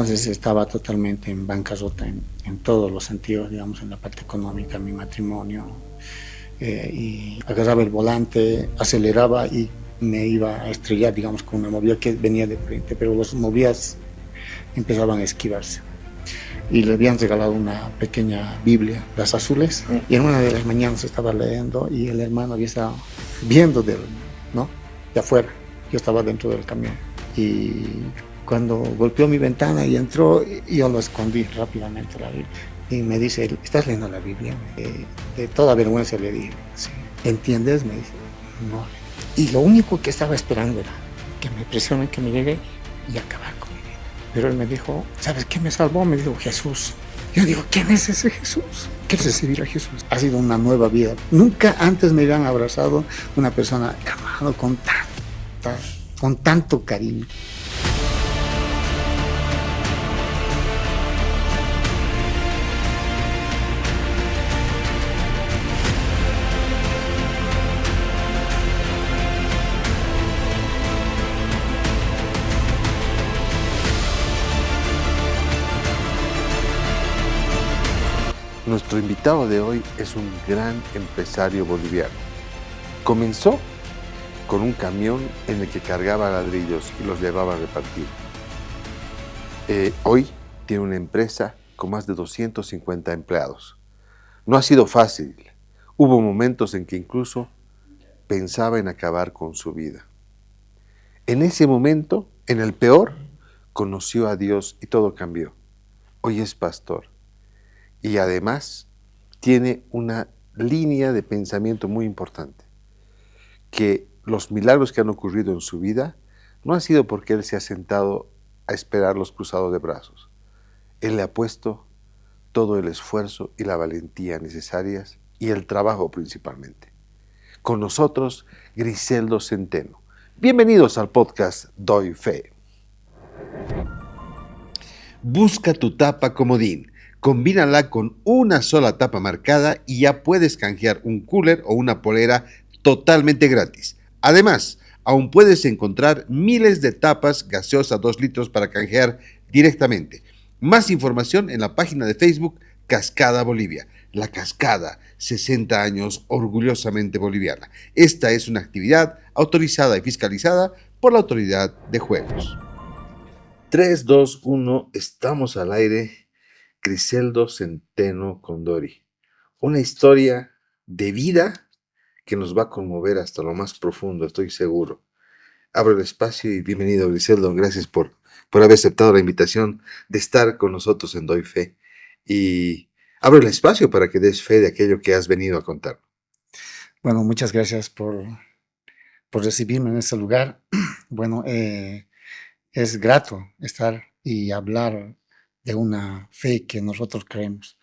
entonces estaba totalmente en bancarrota en todos los sentidos, digamos, en la parte económica, mi matrimonio, y agarraba el volante, aceleraba y me iba a estrellar, digamos, con una movida que venía de frente, pero los movidas empezaban a esquivarse. Y le habían regalado una pequeña Biblia, las azules, y en una de las mañanas estaba leyendo y el hermano había estado viendo ¿no? De afuera. Yo estaba dentro del camión y cuando golpeó mi ventana y entró, yo lo escondí rápidamente la Biblia. Y me dice, ¿estás leyendo la Biblia? De toda vergüenza le dije, sí. ¿Entiendes? Me dice, no. Y lo único que estaba esperando era que me presionen, que me llegue y acabar con mi vida. Pero él me dijo, ¿sabes qué me salvó? Me dijo, Jesús. Yo digo, ¿quién es ese Jesús? ¿Qué recibir a Jesús? Ha sido una nueva vida. Nunca antes me habían abrazado una persona amado con tanto cariño. Nuestro invitado de hoy es un gran empresario boliviano. Comenzó con un camión en el que cargaba ladrillos y los llevaba a repartir. Hoy tiene una empresa con más de 250 empleados. No ha sido fácil. Hubo momentos en que incluso pensaba en acabar con su vida. En ese momento, en el peor, conoció a Dios y todo cambió. Hoy es pastor. Y además tiene una línea de pensamiento muy importante, que los milagros que han ocurrido en su vida no han sido porque él se ha sentado a esperarlos cruzados de brazos. Él le ha puesto todo el esfuerzo y la valentía necesarias y el trabajo principalmente. Con nosotros, Griseldo Centeno. Bienvenidos al podcast Doy Fe. Busca tu tapa comodín. Combínala con una sola tapa marcada y ya puedes canjear un cooler o una polera totalmente gratis. Además, aún puedes encontrar miles de tapas gaseosas 2 litros para canjear directamente. Más información en la página de Facebook Cascada Bolivia. La Cascada, 60 años orgullosamente boliviana. Esta es una actividad autorizada y fiscalizada por la Autoridad de Juegos. 3, 2, 1, estamos al aire. Griseldo Centeno Condori. Una historia de vida que nos va a conmover hasta lo más profundo, estoy seguro. Abro el espacio y bienvenido, Griseldo. Gracias por haber aceptado la invitación de estar con nosotros en Doy Fe. Y abro el espacio para que des fe de aquello que has venido a contar. Bueno, muchas gracias por recibirme en este lugar. Bueno, es grato estar y hablar de una fe que nosotros creemos.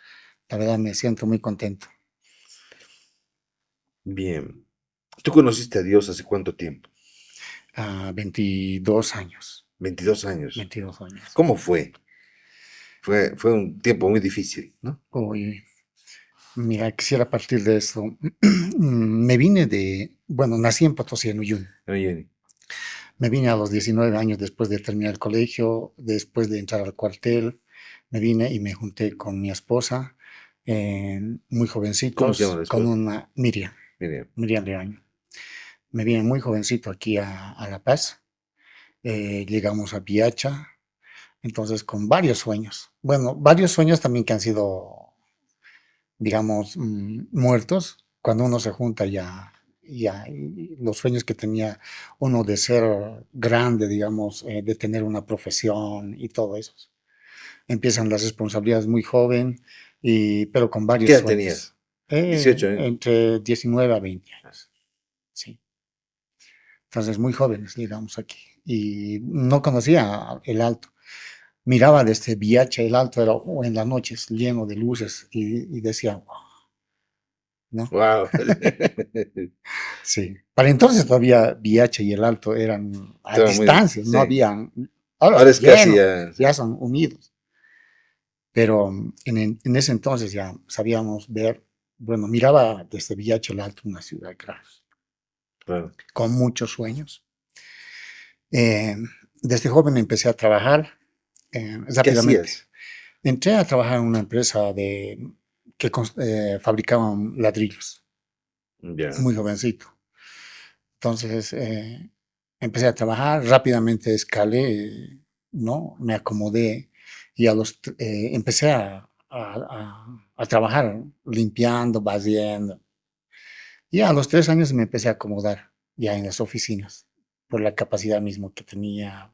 La verdad me siento muy contento. Bien. ¿Tú conociste a Dios hace cuánto tiempo? 22 años. 22 años. 22 años. ¿Cómo fue? Fue un tiempo muy difícil, ¿no? Uy, mira, quisiera partir de eso. Me vine nací en Potosí, en Uyuni. Me vine a los 19 años después de terminar el colegio, después de entrar al cuartel. Me vine y me junté con mi esposa, muy jovencitos. ¿Cómo se llama la esposa? Con una Miriam Leaño. Me vine muy jovencito aquí a La Paz. Llegamos a Piacha, entonces con varios sueños. Bueno, varios sueños también que han sido, digamos, muertos. Cuando uno se junta y los sueños que tenía uno de ser grande, digamos, de tener una profesión y todo eso. Empiezan las responsabilidades muy joven, pero con varios sueños. ¿Qué edad tenías? 18 años. Entre 19 a 20 años. Sí. Entonces, muy jóvenes, digamos, aquí. Y no conocía el Alto. Miraba desde Viacha el Alto, era en las noches lleno de luces y decía, wow. ¿No? Wow. Sí. Para entonces todavía Viacha y el Alto eran a distancia, no habían. Ahora es casi ya son unidos. Pero en ese entonces ya sabíamos ver, miraba desde Viacha el Alto una ciudad grande. Claro. Con muchos sueños. Desde joven empecé a trabajar ¿Qué rápidamente. hacías? Entré a trabajar en una empresa que fabricaban ladrillos, Ya. muy jovencito. Entonces empecé a trabajar, rápidamente escalé, ¿no? Me acomodé y empecé a trabajar limpiando, barriendo. Y a los 3 años me empecé a acomodar ya en las oficinas, por la capacidad mismo que tenía,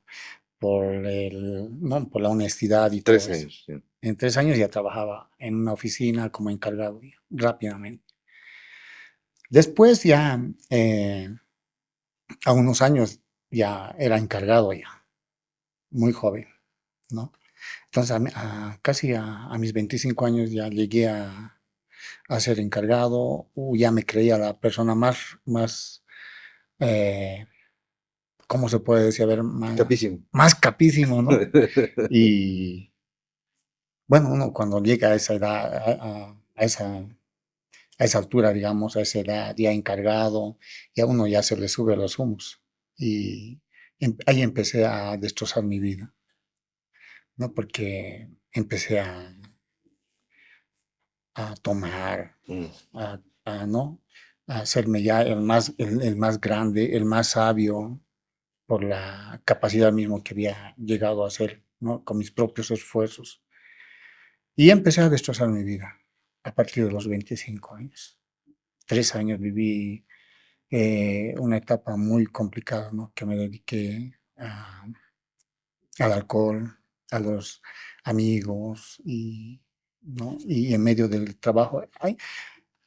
¿no? Por la honestidad y todo Tres eso. años. Ya. En 3 años ya trabajaba en una oficina como encargado, ya, rápidamente. Después ya, a unos años, ya era encargado ya, muy joven, ¿no? Entonces, casi a mis 25 años ya llegué a ser encargado, ya me creía la persona más eh, ¿cómo se puede decir? A ver, Capísimo. más capísimo, ¿no? Y bueno, uno cuando llega a esa edad, a esa altura, digamos, a esa edad, ya encargado, ya uno ya se le sube los humos. Y ahí empecé a destrozar mi vida, ¿no? Porque empecé a tomar, Mm. ¿no? A hacerme ya el más grande, el más sabio, por la capacidad mismo que había llegado a hacer, ¿no? Con mis propios esfuerzos. Y empecé a destrozar mi vida a partir de los 25 años. 3 años viví una etapa muy complicada, ¿no? Que me dediqué al alcohol, a los amigos y, ¿no? Y en medio del trabajo.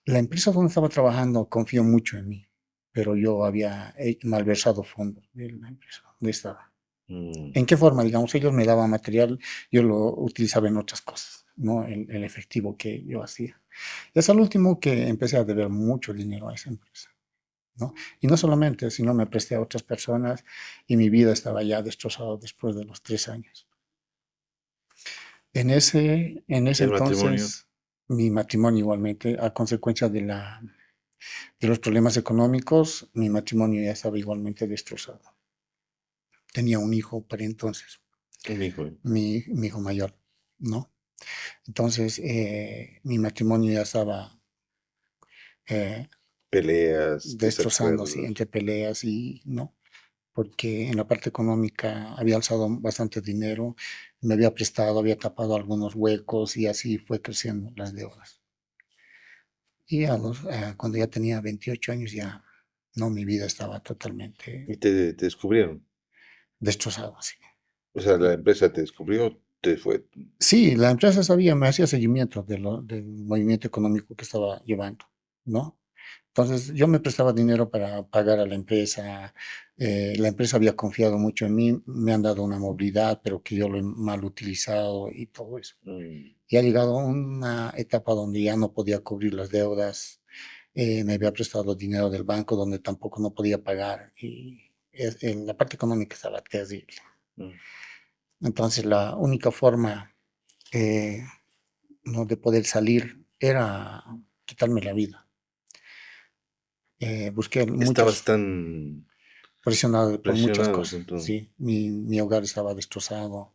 La empresa donde estaba trabajando confió mucho en mí, pero yo había malversado fondos de la empresa donde estaba. Mm. ¿En qué forma? Digamos, ellos me daban material, yo lo utilizaba en otras cosas, ¿no? El efectivo que yo hacía. Y hasta el último que empecé a deber mucho dinero a esa empresa, ¿no? Y no solamente, sino me presté a otras personas y mi vida estaba ya destrozada después de los 3 años. En ese El matrimonio. entonces, mi matrimonio igualmente, a consecuencia de los problemas económicos, mi matrimonio ya estaba igualmente destrozado. Tenía un hijo para entonces, Un hijo. mi hijo mayor, ¿no? Entonces, mi matrimonio ya estaba eh, Peleas, destrozando así desacuerdos. entre peleas y no, porque en la parte económica había alzado bastante dinero, me había prestado, había tapado algunos huecos y así fue creciendo las deudas. Y cuando ya tenía 28 años ya, no, mi vida estaba totalmente Y te descubrieron. destrozada así. O sea, la Y empresa te descubrió, te fue. sí, la empresa sabía, me hacía seguimiento del movimiento económico que estaba llevando, ¿no? Entonces, yo me prestaba dinero para pagar a la empresa había confiado mucho en mí, me han dado una movilidad, pero que yo lo he mal utilizado y todo eso. Mm. Y ha llegado a una etapa donde ya no podía cubrir las deudas, me había prestado dinero del banco donde tampoco no podía pagar y en la parte económica estaba terrible. Mm. Entonces, la única forma eh, ¿no? de poder salir era quitarme la vida. Busqué Estabas muchas tan presionado por muchas presionado cosas, con todo. ¿sí? Mi hogar estaba destrozado,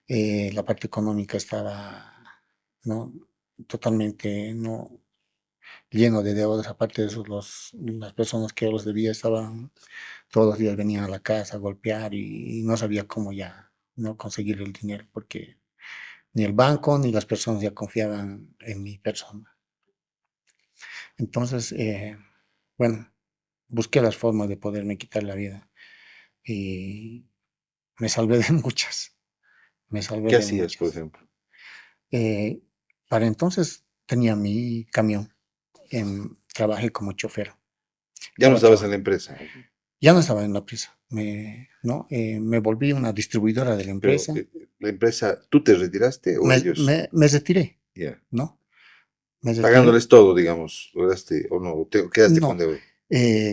la parte económica estaba, ¿no? Totalmente, ¿no? Lleno de deudas, aparte de eso, las personas que yo los debía estaban, todos los días venían a la casa a golpear y no sabía cómo ya, ¿no? Conseguir el dinero, porque ni el banco ni las personas ya confiaban en mi persona. Entonces, bueno, busqué las formas de poderme quitar la vida y me salvé de muchas. Me salvé ¿Qué de hacías, por muchas. ejemplo? Eh, para entonces tenía mi camión, trabajé como chofer, Ya no estaba estabas en trabajando. la empresa, Ya no estaba en la empresa, ¿no? Me volví una distribuidora de la pero empresa, la empresa, ¿tú te retiraste o ellos? me retiré, Ya. ¿no? Me retiré. Pagándoles todo, digamos, lograste o no, te quedaste con No, deuda.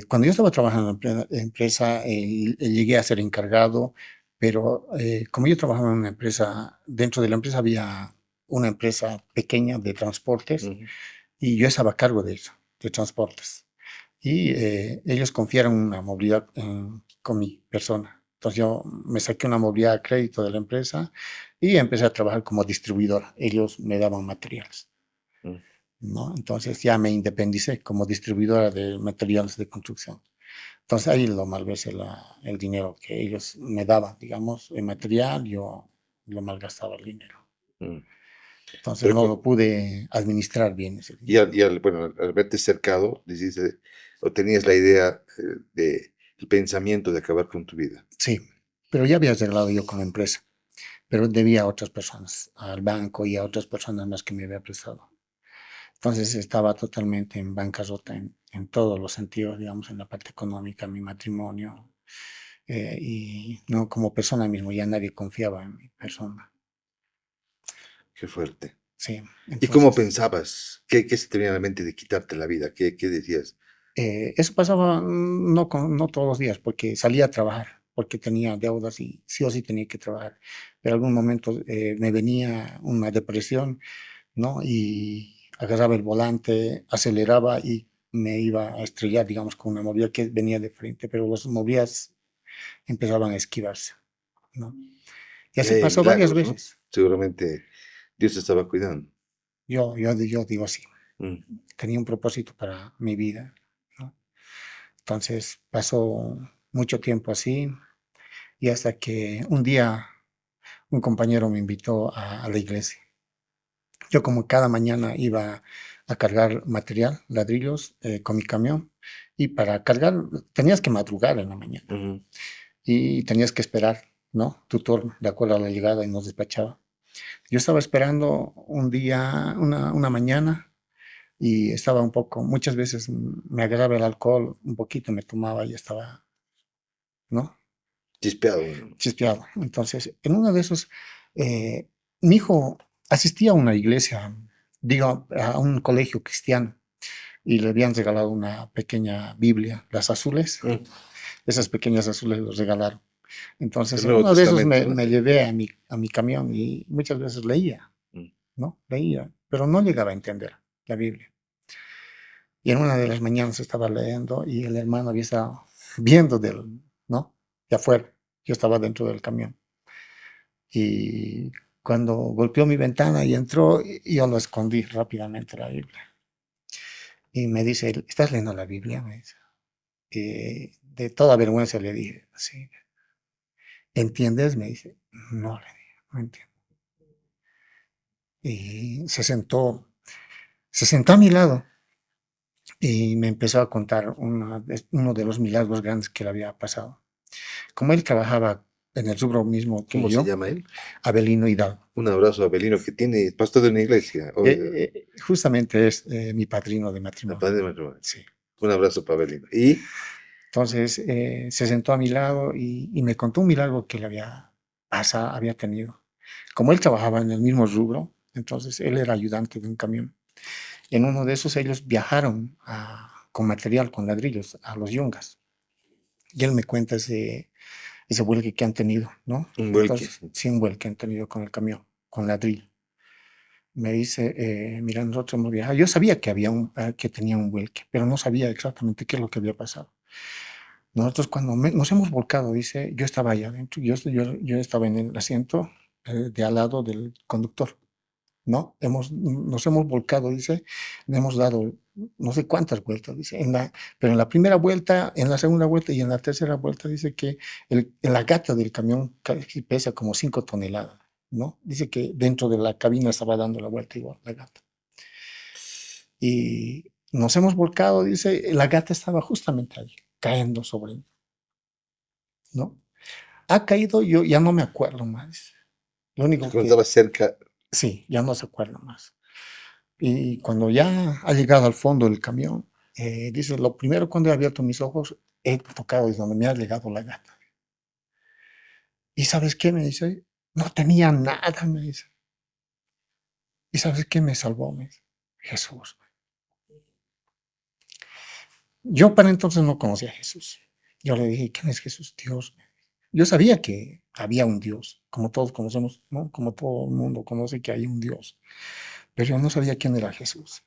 cuando yo estaba trabajando en la empresa, llegué a ser encargado, pero como yo trabajaba en una empresa, dentro de la empresa había una empresa pequeña de transportes Ujú. y yo estaba a cargo de eso, de transportes. Y ellos confiaron una movilidad con mi persona. Entonces yo me saqué una movilidad a crédito de la empresa y empecé a trabajar como distribuidor. Ellos me daban materiales, Mm. ¿no? Entonces ya me independicé como distribuidora de materiales de construcción. Entonces ahí lo malversé el dinero que ellos me daban, digamos, el material, yo lo malgastaba el dinero. Mm. Entonces Pero no lo pude administrar bien ese y dinero. bueno, al verte cercado, dijiste, o tenías la idea el pensamiento de acabar con tu vida. Sí, pero ya había arreglado yo con la empresa, pero debía a otras personas, al banco y a otras personas más que me había prestado. Entonces estaba totalmente en bancarrota en todos los sentidos, digamos, en la parte económica, mi matrimonio, y no como persona mismo, ya nadie confiaba en mi persona. Qué fuerte. Sí, ¿Y cómo entonces pensabas? ¿Qué se te venía a la mente de quitarte la vida? ¿Qué decías? eso pasaba no todos los días, porque salía a trabajar, porque tenía deudas y sí o sí tenía que trabajar. Pero en algún momento me venía una depresión, ¿no? Y agarraba el volante, aceleraba y me iba a estrellar, digamos, con una movida que venía de frente, pero las movidas empezaban a esquivarse, ¿no? Y así pasó varias Milagros, ¿no? veces. Seguramente Dios te estaba cuidando. Yo digo así, Mm. tenía un propósito para mi vida, ¿no? Entonces pasó mucho tiempo así y hasta que un día un compañero me invitó a la iglesia. Yo como cada mañana iba a cargar material, ladrillos, con mi camión y para cargar tenías que madrugar en la mañana Ujú. y tenías que esperar, ¿no? Tu turno de acuerdo a la llegada y nos despachaba. Yo estaba esperando un día, una mañana y estaba un poco, muchas veces me agarraba el alcohol, un poquito me tomaba y estaba, ¿no? Chispeado. ¿No? Chispeado. Entonces, en uno de esos, eh, mi hijo asistía a una iglesia, digo, a un colegio cristiano, y le habían regalado una pequeña Biblia, las azules, Mm. esas pequeñas azules los regalaron. Entonces, El en Nuevo uno de esos Testamento, ¿no? me llevé a mi camión y muchas veces leía, Mm. ¿no? Leía, pero no llegaba a entender la Biblia. Y en una de las mañanas estaba leyendo y el hermano había estado viendo ¿no? De afuera. Yo estaba dentro del camión. Y cuando golpeó mi ventana y entró, yo lo escondí rápidamente la Biblia. Y me dice, ¿estás leyendo la Biblia? Me dice. Y de toda vergüenza le dije, sí. ¿Entiendes? Me dice, no, le dije, no entiendo. Y se sentó a mi lado y me empezó a contar uno de los milagros grandes que le había pasado. Como él trabajaba en el rubro mismo que ¿Cómo se yo, llama él? Abelino Hidalgo. Un abrazo a Abelino, que tiene pastor de una iglesia. Justamente es mi padrino de La matrimonio. padre de matrimonio. Sí. Un abrazo para Abelino. Y Entonces se sentó a mi lado y me contó un milagro que le había tenido. Como él trabajaba en el mismo rubro, entonces él era ayudante de un camión. En uno de esos ellos viajaron con material, con ladrillos, a los Yungas. Y él me cuenta ese vuelque que han tenido, ¿no? un vuelque. Entonces, sí, un vuelque han tenido con el camión, con ladrillo. Me dice, mira, nosotros hemos viajado. Yo sabía que que tenía un vuelque, pero no sabía exactamente qué es lo que había pasado. Nosotros cuando nos hemos volcado, dice, yo estaba allá adentro, yo estaba en el asiento de al lado del conductor, ¿no? Nos hemos volcado, dice, le hemos dado no sé cuántas vueltas, dice, pero en la primera vuelta, en la segunda vuelta y en la tercera vuelta, dice que la gata del camión casi pesa como 5 toneladas, ¿no? Dice que dentro de la cabina estaba dando la vuelta igual, la gata. Y nos hemos volcado, dice, la gata estaba justamente ahí, cayendo sobre él, ¿no? Ha caído, yo ya no me acuerdo más. Lo único Cuando estaba que, cerca, sí, ya no se acuerda más. Y cuando ya ha llegado al fondo del camión, dice, lo primero cuando he abierto mis ojos, he tocado es donde me ha llegado la gata. ¿Y sabes qué? Me dice, no tenía nada, me dice. ¿Y sabes qué me salvó? Me dice, Jesús. Yo para entonces no conocía a Jesús. Yo le dije, ¿quién es Jesús? Dios. Yo sabía que había un Dios, como todos conocemos, ¿no? Como todo el mundo conoce que hay un Dios, pero yo no sabía quién era Jesús.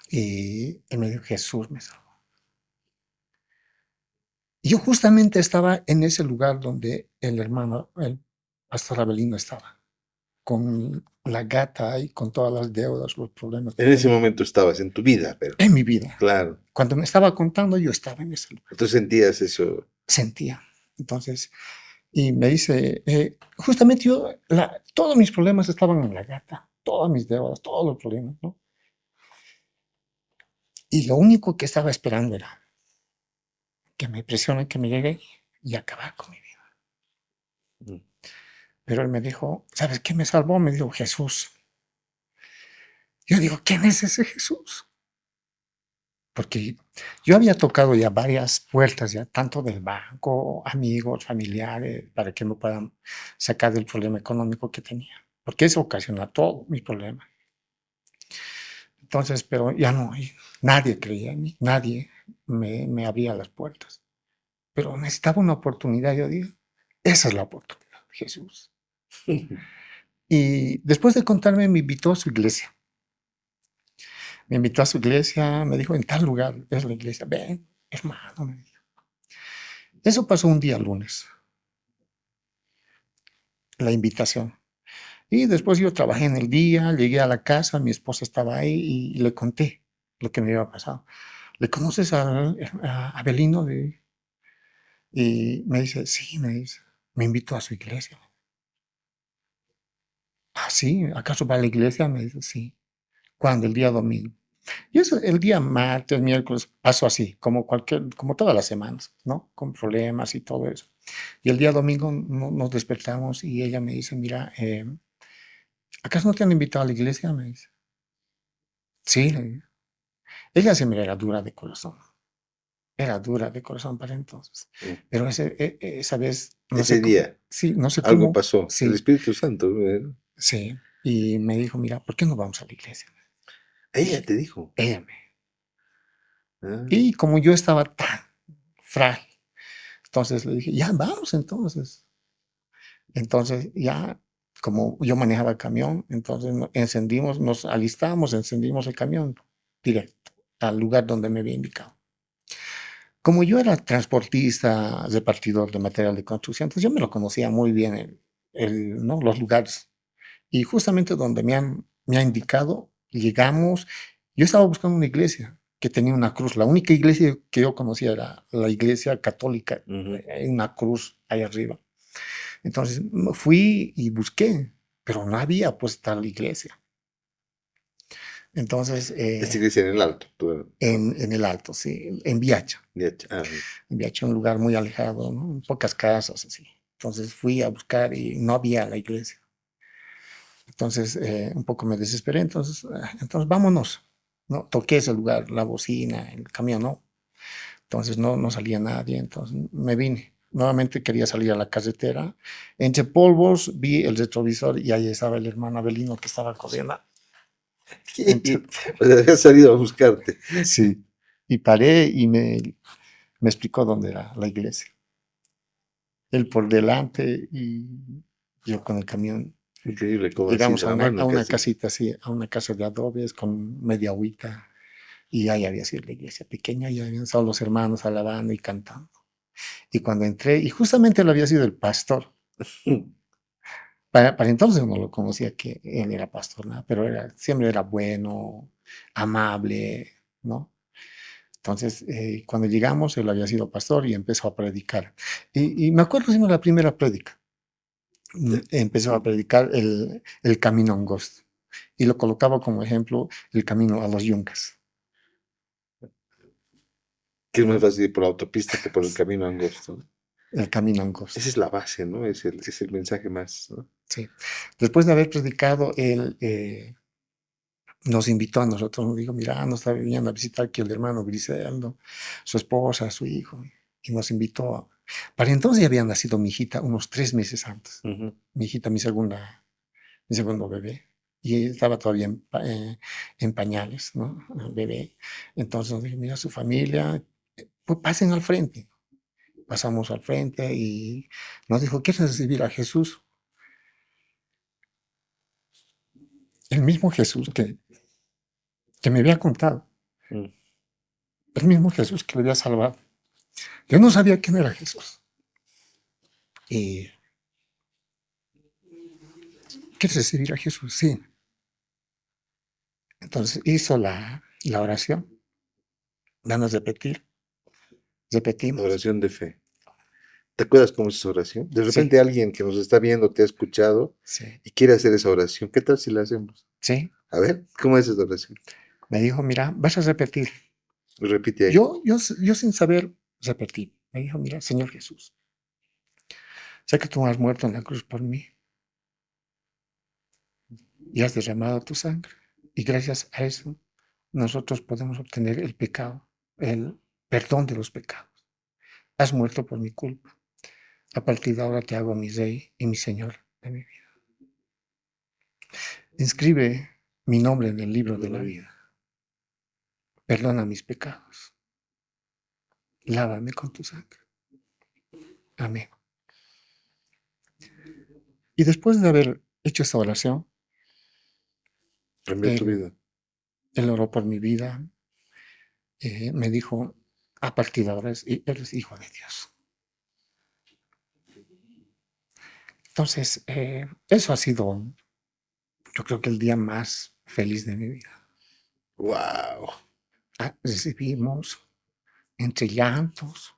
Y él me dijo, Jesús me salvó. Y yo justamente estaba en ese lugar donde el hermano, el Pastor Abelino estaba con la gata y con todas las deudas, los problemas que En ese tenía momento estabas en tu vida, pero en mi vida. claro, Cuando me estaba contando, yo estaba en ese lugar, tú sentías eso. sentía. Entonces, y me dice, justamente yo, todos mis problemas estaban en la gata, todas mis deudas, todos los problemas, ¿no? Y lo único que estaba esperando era que me presione, que me llegue y acabar con mi vida. Mm. Pero él me dijo, ¿sabes qué me salvó? Me dijo Jesús. Yo digo, ¿quién es ese Jesús? Porque yo había tocado ya varias puertas, ya tanto del banco, amigos, familiares, para que me puedan sacar del problema económico que tenía. Porque eso ocasiona todo mi problema. Entonces, pero ya no, nadie creía en mí, nadie me abría las puertas. Pero necesitaba una oportunidad, yo digo, esa es la oportunidad, Jesús. Y después de contarme, me invitó a su iglesia. Me invitó a su iglesia, me dijo, en tal lugar es la iglesia. Ven, hermano, me dijo. Eso pasó un día lunes, la invitación. Y después yo trabajé en el día, llegué a la casa, mi esposa estaba ahí y le conté lo que me había pasado. ¿Le conoces a Abelino? Y me dice, sí, me dice, me invitó a su iglesia. Ah, sí, ¿acaso va a la iglesia? Me dice, sí. ¿Cuándo? El día domingo. Y eso, el día martes, miércoles, pasó así, como todas las semanas, ¿no? Con problemas y todo eso. Y el día domingo nos despertamos y ella me dice, mira, ¿acaso no te han invitado a la iglesia? Me dice. Sí, le digo. Ella se me era dura de corazón para entonces. Mm. Pero esa vez, no Ese sé cómo, día sí, no sé algo cómo, pasó. El sí, Espíritu Santo. sí. Y me dijo, mira, ¿por qué no vamos a la iglesia? Ella te dijo. Ella me. Ah, Y como yo estaba tan frágil, entonces le dije, ya vamos entonces. Entonces ya, como yo manejaba el camión, entonces encendimos, nos alistamos, encendimos el camión directo al lugar donde me había indicado. Como yo era transportista, repartidor de material de construcción, entonces yo me lo conocía muy bien, ¿no? Los lugares. Y justamente donde me ha indicado, llegamos, yo estaba buscando una iglesia que tenía una cruz. La única iglesia que yo conocía era la iglesia católica, ujú. hay una cruz ahí arriba. Entonces fui y busqué, pero no había pues tal iglesia. Entonces, Esta iglesia en el alto. en el Alto, sí, en Viacha. Ah, En Viacha, un lugar muy alejado, ¿no? Pocas casas, así. Entonces fui a buscar y no había la iglesia. Entonces, un poco me desesperé, entonces vámonos. ¿No? Toqué ese lugar, la bocina, el camión, ¿no? Entonces no salía nadie, entonces me vine. Nuevamente quería salir a la carretera. Entre polvos vi el retrovisor y ahí estaba el hermano Abelino que estaba corriendo. Entre- o sea, había salido a buscarte. sí. Y paré y me explicó dónde era la iglesia. Él por delante y yo con el camión. Increíble cómo así Llegamos de a la una, mano a una casi. casita así, a una casa de adobes con media agüita. Y ahí había sido la iglesia pequeña y habían estado los hermanos alabando y cantando. Y cuando entré, y justamente él había sido el pastor. Para entonces no lo conocía que él era pastor, ¿no? Pero siempre era bueno, amable, ¿no? Entonces, cuando llegamos, él había sido pastor y empezó a predicar. Y me acuerdo de la primera prédica. Empezó a predicar el camino angosto. Y lo colocaba como ejemplo el camino a los yungas. Que es más fácil ir por la autopista que por el camino angosto. El camino Esa angosto. es la base, ¿no? Es el mensaje más, ¿no? Sí. Después de haber predicado, él nos invitó a nosotros, nos dijo, mira, nos está viniendo a visitar aquí el hermano Griseldo, su esposa, su hijo, y nos invitó. Para entonces ya había nacido mi hijita unos 3 meses antes. Ujú. Mi hijita, mi segundo bebé. Y estaba todavía en pañales, ¿no? El bebé. Entonces nos dijo, mira, su familia, pues pasen al frente. Pasamos al frente y nos dijo, ¿quieres recibir a Jesús? El mismo Jesús que me había contado. Mm. El mismo Jesús que le había salvado. Yo no sabía quién era Jesús. Y ¿quieres recibir a Jesús? Sí. Entonces hizo la oración, vamos a repetir, La repetimos, oración de fe. ¿Te acuerdas cómo es esa oración? De sí, repente alguien que nos está viendo te ha escuchado sí, y quiere hacer esa oración. ¿Qué tal si la hacemos? sí. A ver, ¿cómo es esa oración? Me dijo, mira, vas a repetir. Repite ahí. Yo sin saber repetir. Me dijo, mira, Señor Jesús, sé que tú has muerto en la cruz por mí y has derramado tu sangre. Y gracias a eso nosotros podemos obtener el pecado, el perdón de los pecados. Has muerto por mi culpa. A partir de ahora te hago mi Rey y mi Señor de mi vida. Inscribe mi nombre en el libro de la vida. Perdona mis pecados. Lávame con tu sangre. Amén. Y después de haber hecho esta oración, Cambió tu él, vida. él oró por mi vida. Me dijo, a partir de ahora eres hijo de Dios. Entonces, eso ha sido, yo creo que el día más feliz de mi vida. ¡Wow! Recibimos entre llantos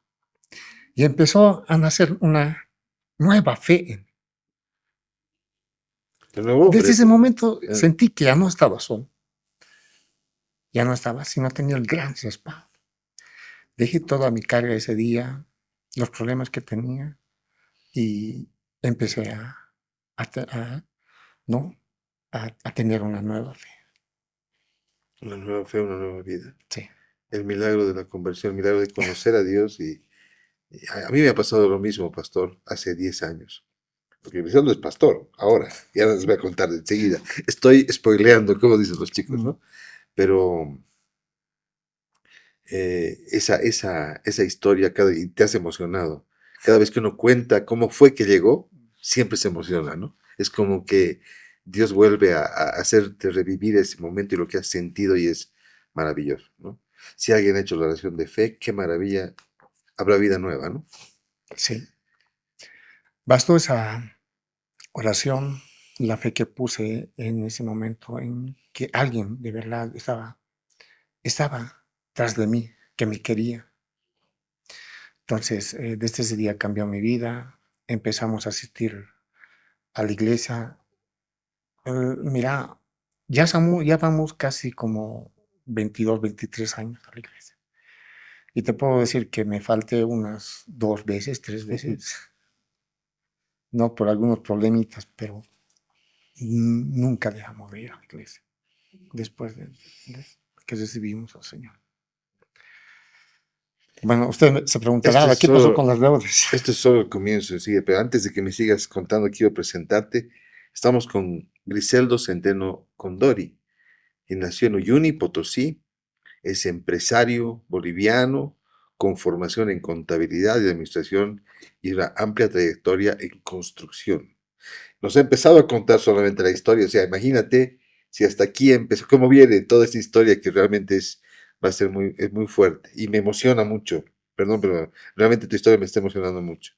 y empezó a nacer una nueva fe en mí. De nuevo, Desde ese momento eh, sentí que ya no estaba solo, ya no estaba, sino tenía el gran respaldo. Dejé toda mi carga ese día, los problemas que tenía y empecé ¿no? a tener una nueva fe. una nueva fe, una nueva vida. Sí, El milagro de la conversión, el milagro de conocer a Dios y a mí me ha pasado lo mismo, pastor, hace 10 años. Porque Griseldo es pastor, ahora, ya les voy a contar enseguida. Estoy spoileando, como dicen los chicos, mm, ¿no? Pero esa historia y te has emocionado. Cada vez que uno cuenta cómo fue que llegó, siempre se emociona, ¿no? Es como que Dios vuelve a hacerte revivir ese momento y lo que has sentido y es maravilloso, ¿no? Si alguien ha hecho la oración de fe, qué maravilla, habrá vida nueva, ¿no? sí. Bastó esa oración, la fe que puse en ese momento en que alguien de verdad estaba tras de mí, que me quería. Entonces, desde ese día cambió mi vida, empezamos a asistir a la iglesia. Mira, ya vamos casi como 22, 23 años a la iglesia. Y te puedo decir que me falté unas 2 veces, 3 veces, no por algunos problemitas, pero nunca dejamos de ir a la iglesia después de que recibimos al Señor. Bueno, usted se preguntará, Esto es ¿ahora qué pasó solo, con las deudas? esto es solo el comienzo, sí, pero antes de que me sigas contando, quiero presentarte. Estamos con Griseldo Centeno Condori, quien nació en Uyuni, Potosí. Es empresario boliviano con formación en contabilidad y administración y una amplia trayectoria en construcción. Nos ha empezado a contar solamente la historia, o sea, imagínate si hasta aquí empezó, cómo viene toda esta historia que realmente va a ser es muy fuerte y me emociona mucho. Perdón, pero realmente tu historia me está emocionando mucho.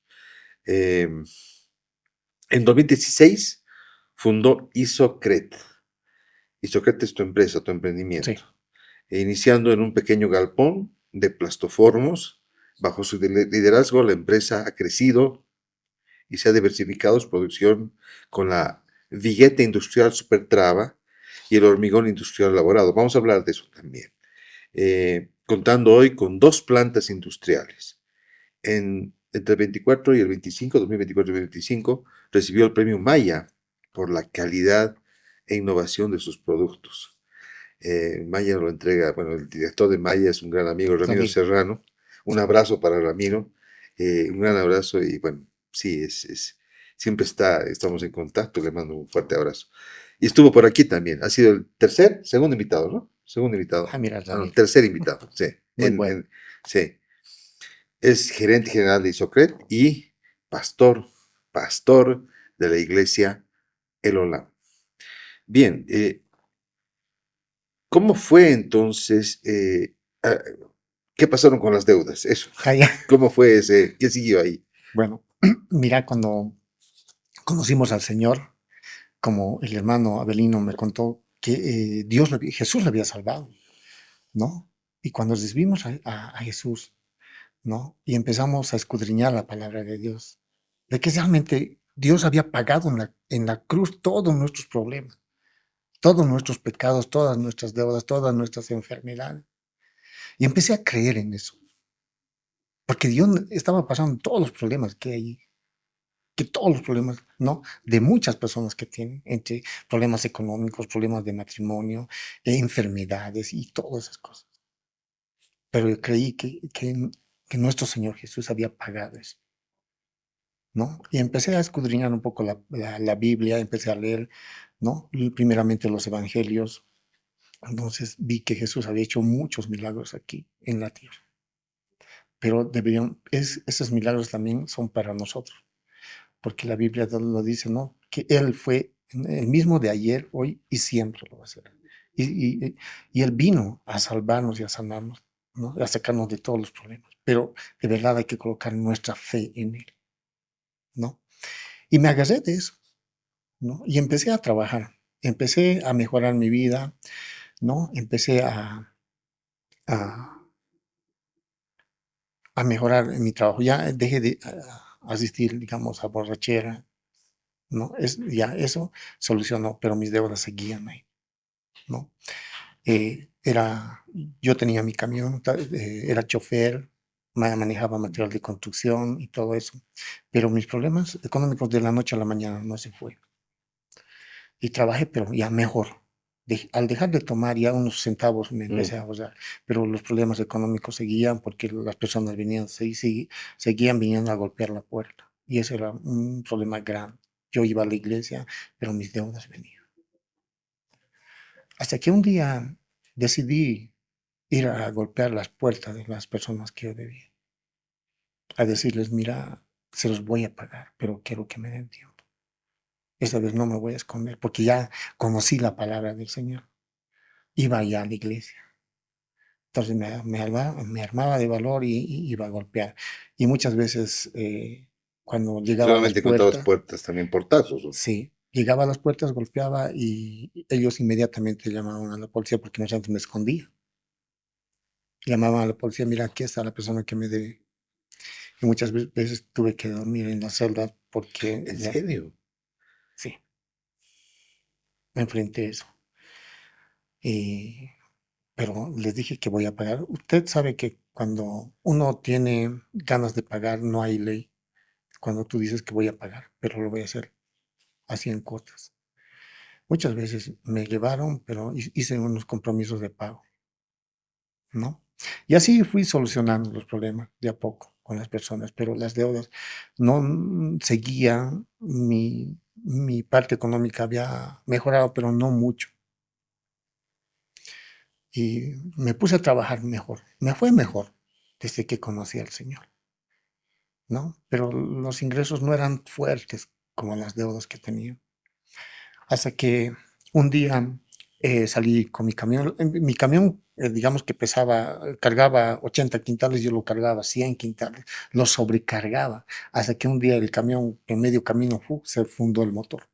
Eh, en 2016 fundó Isocret. Isocret es tu empresa, tu emprendimiento. Sí, Iniciando en un pequeño galpón de plastoformos, bajo su liderazgo la empresa ha crecido y se ha diversificado su producción con la vigueta industrial Supertraba y el hormigón industrial elaborado. Vamos a hablar de eso también. Contando hoy con 2 plantas industriales. Entre el 24 y el 25, 2024 y 2025, recibió el premio Maya por la calidad e innovación de sus productos. Maya lo entrega, bueno, el director de Maya es un gran amigo, Ramiro Ramiro. Serrano. Un abrazo para Ramiro, un gran abrazo y bueno, sí, siempre estamos en contacto, le mando un fuerte abrazo. Y estuvo por aquí también, ha sido el segundo invitado, ¿no? Segundo invitado. Mira, Ah, no, Ramiro, tercer invitado, sí. muy bueno. Sí. Es gerente general de Isocret y pastor de la iglesia El Olam. Bien, ¿cómo fue entonces? ¿Qué pasaron con las deudas? Eso. Ya. ¿Cómo fue ese? ¿Qué siguió ahí? Bueno, mira, cuando conocimos al Señor, como el hermano Abelino me contó que Jesús le había salvado, ¿no? Y cuando recibimos a Jesús, ¿no? Y empezamos a escudriñar la palabra de Dios, de que realmente Dios había pagado en la cruz todos nuestros problemas, todos nuestros pecados, todas nuestras deudas, todas nuestras enfermedades. Y empecé a creer en eso, porque Dios estaba pasando todos los problemas que hay, que todos los problemas, ¿no? De muchas personas que tienen, entre problemas económicos, problemas de matrimonio, enfermedades y todas esas cosas. Pero yo creí que nuestro Señor Jesús había pagado eso, ¿no? Y empecé a escudriñar un poco la Biblia, empecé a leer, ¿no? Y primeramente los evangelios. Entonces vi que Jesús había hecho muchos milagros aquí en la tierra. Pero esos milagros también son para nosotros, porque la Biblia lo dice, ¿no? Que Él fue el mismo de ayer, hoy y siempre lo va a ser. Y Él vino a salvarnos y a sanarnos, ¿no? A sacarnos de todos los problemas. Pero de verdad hay que colocar nuestra fe en Él, ¿no? Y me agarré de eso, ¿no? Y empecé a trabajar, empecé a mejorar mi vida, ¿no? Empecé a, a mejorar en mi trabajo. Ya dejé de asistir, digamos, a borrachera, ¿no? Ya eso solucionó, pero mis deudas seguían ahí, ¿no? Era, yo tenía mi camión, era chofer, manejaba material de construcción y todo eso, pero mis problemas económicos de la noche a la mañana no se fue. Y trabajé, pero ya mejor. Al dejar de tomar ya unos centavos me empecé a ahorrar, pero los problemas económicos seguían porque las personas venían, seguían viniendo a golpear la puerta. Y eso era un problema grande. Yo iba a la iglesia, pero mis deudas venían. Hasta que un día decidí ir a golpear las puertas de las personas que yo debía, a decirles, mira, se los voy a pagar, pero quiero que me den tiempo. Esta vez no me voy a esconder, porque ya conocí la palabra del Señor. Iba ya a la iglesia. Entonces me armaba de valor y iba a golpear. Y muchas veces cuando llegaba a las Solamente contabas puertas, puertas, también portazos, ¿no? sí, llegaba a las puertas, golpeaba y ellos inmediatamente llamaban a la policía porque muchas veces me escondía. Llamaban a la policía, mira, aquí está la persona que me debe. Y muchas veces tuve que dormir en la celda porque ¿En ya, serio? sí, me enfrenté a eso. Y, pero les dije que voy a pagar. Usted sabe que cuando uno tiene ganas de pagar, no hay ley. Cuando tú dices que voy a pagar, pero lo voy a hacer así en cuotas. Muchas veces me llevaron, pero hice unos compromisos de pago, ¿no? Y así fui solucionando los problemas de a poco con las personas, pero las deudas no seguía, mi parte económica había mejorado, pero no mucho. Y me puse a trabajar mejor, me fue mejor desde que conocí al Señor, ¿no? Pero los ingresos no eran fuertes como las deudas que tenía. Hasta que un día salí con mi camión. Mi camión, digamos que cargaba 80 quintales, yo lo cargaba 100 quintales, lo sobrecargaba. Hasta que un día el camión en medio camino se fundó el motor.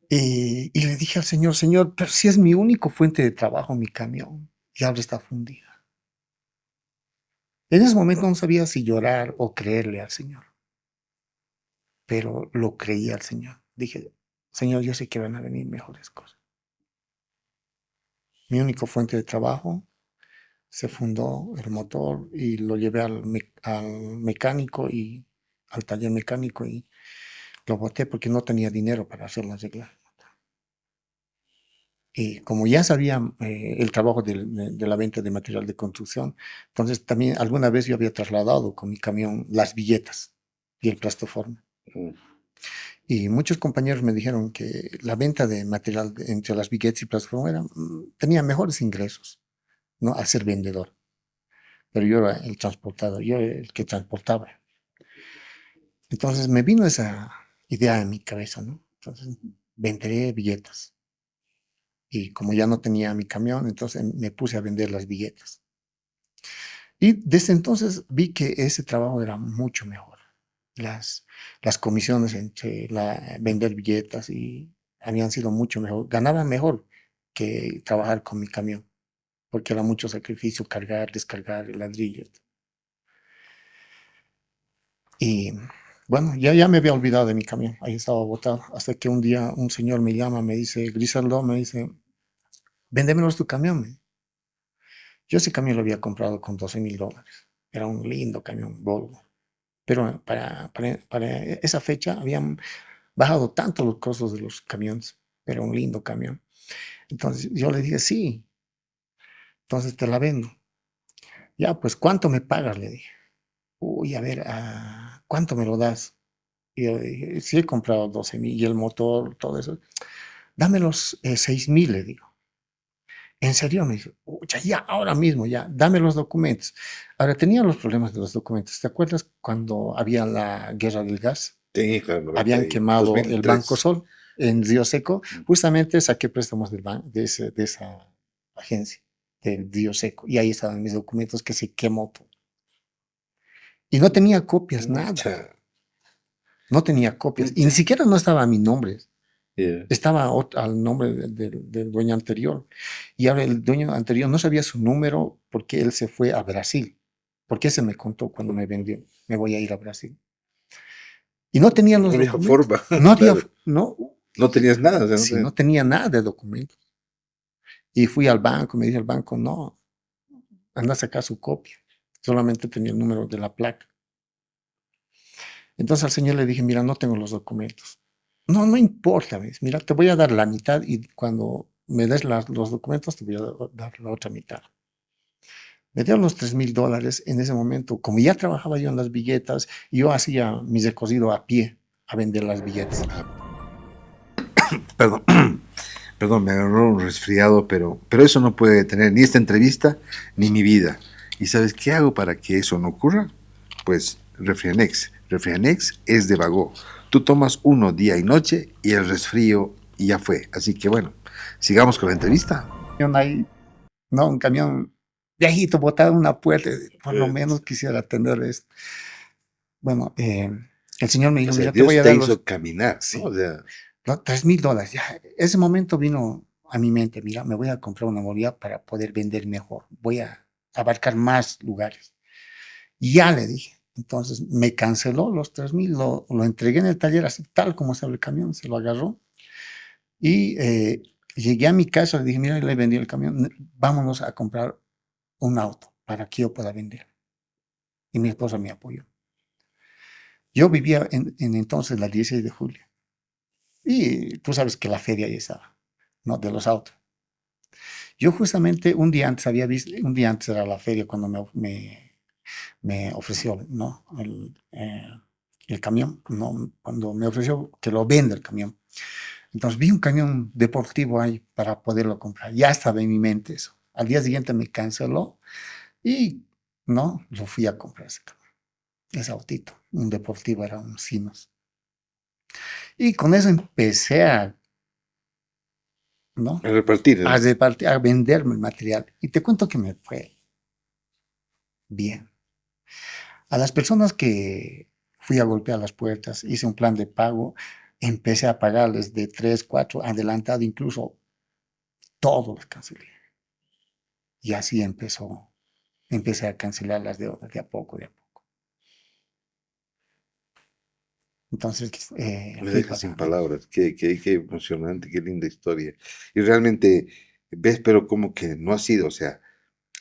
Y le dije al Señor, Señor, pero si es mi único fuente de trabajo, mi camión, y ahora está fundida. En ese momento no sabía si llorar o creerle al Señor, pero lo creí al Señor. Dije, Señor, yo sé que van a venir mejores cosas. Mi único fuente de trabajo, se fundó el motor y lo llevé al mecánico y al taller mecánico y lo boté porque no tenía dinero para hacer la regla. Y como ya sabía el trabajo de la venta de material de construcción, entonces también alguna vez yo había trasladado con mi camión las billetas y el plastoforme. Mm. Y muchos compañeros me dijeron que la venta de material entre las billetas y plastoforme tenía mejores ingresos, ¿no? Al ser vendedor. Pero yo era el transportador, yo era el que transportaba. Entonces me vino esa idea en mi cabeza, ¿no? Entonces venderé billetas. Y como ya no tenía mi camión, entonces me puse a vender las billetas. Y desde entonces vi que ese trabajo era mucho mejor. las comisiones entre vender billetas y habían sido mucho mejor. Ganaba mejor que trabajar con mi camión, porque era mucho sacrificio cargar, descargar el ladrillo. Y bueno, ya me había olvidado de mi camión, ahí estaba botado, hasta que un día un señor me llama, me dice, Griseldo, me dice, véndemelos tu camión. Yo ese camión lo había comprado con $12,000. Era un lindo camión Volvo. Pero para esa fecha habían bajado tanto los costos de los camiones. Era un lindo camión. Entonces yo le dije, sí, entonces te la vendo. Ya, pues, ¿cuánto me pagas? Le dije. Uy, a ver, ¿cuánto me lo das? Y yo dije, sí he comprado 12,000 y el motor, todo eso. Dame los 6,000, le digo. ¿En serio? Me dijo, ya, ahora mismo, ya, dame los documentos. Ahora, tenía los problemas de los documentos. ¿Te acuerdas cuando había la guerra del gas? Sí, claro, 90 Habían y quemado el Banco 2003. Sol en Río Seco. Justamente saqué préstamos de esa agencia, del Río Seco. Y ahí estaban mis documentos que se quemó todo. Y no tenía copias, nada. Pucha, No tenía copias. Y ni pucha. siquiera no estaba a mi nombre. Yeah. Estaba al nombre del dueño anterior. Y ahora el dueño anterior no sabía su número porque él se fue a Brasil. Porque ese me contó cuando me vendió. Me voy a ir a Brasil. Y no tenía No los había documentos. forma, No había, claro. no, No tenías nada, o sea, no sí, sé. no tenía nada de documentos. Y fui al banco, me dijo el banco, no, anda a sacar su copia. Solamente tenía el número de la placa. Entonces al señor le dije, mira, no tengo los documentos. No, no importa, ¿ves? Mira, te voy a dar la mitad y cuando me des los documentos te voy a dar la otra mitad. Me dio los $3,000 en ese momento. Como ya trabajaba yo en las billetas, yo hacía mi recorrido a pie a vender las billetas. Perdón, perdón, me agarró un resfriado, pero eso no puede detener ni esta entrevista ni mi vida. ¿Y sabes qué hago para que eso no ocurra? Pues Refrianex. Refrianex es de Bagó. Tú tomas uno día y noche y el resfrío y ya fue. Así que bueno, sigamos con la entrevista. Ahí, no, un camión viejito botado en una puerta, por lo menos quisiera tener esto. Bueno, el señor me O dijo, sea, mira, te voy Dios a te dar los, hizo caminar, ¿no? O sí, sea, los $3,000. Ya, ese momento vino a mi mente, mira, me voy a comprar una movilidad para poder vender mejor, voy a abarcar más lugares. Y ya le dije, entonces me canceló los 3,000, lo entregué en el taller así tal como estaba el camión, se lo agarró y llegué a mi casa, le dije, mira, le vendí el camión, vámonos a comprar un auto para que yo pueda vender. Y mi esposa me apoyó. Yo vivía en entonces la 16 de julio y tú sabes que la feria ahí estaba, ¿no? De los autos. Yo justamente un día antes había visto, un día antes era la feria cuando me ofreció, ¿no? El camión, ¿no? Cuando me ofreció que lo venda el camión. Entonces vi un camión deportivo ahí para poderlo comprar. Ya estaba en mi mente eso. Al día siguiente me canceló y no, lo fui a comprar ese autito. Un deportivo, era un Sinos. Y con eso empecé ¿no? a repartir, A ¿no? repartir, a venderme el material. Y te cuento que me fue bien. A las personas que fui a golpear las puertas, hice un plan de pago, empecé a pagarles de 3, 4, adelantado, incluso todo les cancelé. Y así empecé a cancelar las deudas de a poco, de a poco. Entonces, Me fui deja sin pagando. palabras. Qué emocionante, qué linda historia. Y realmente ves, pero como que no ha sido, o sea,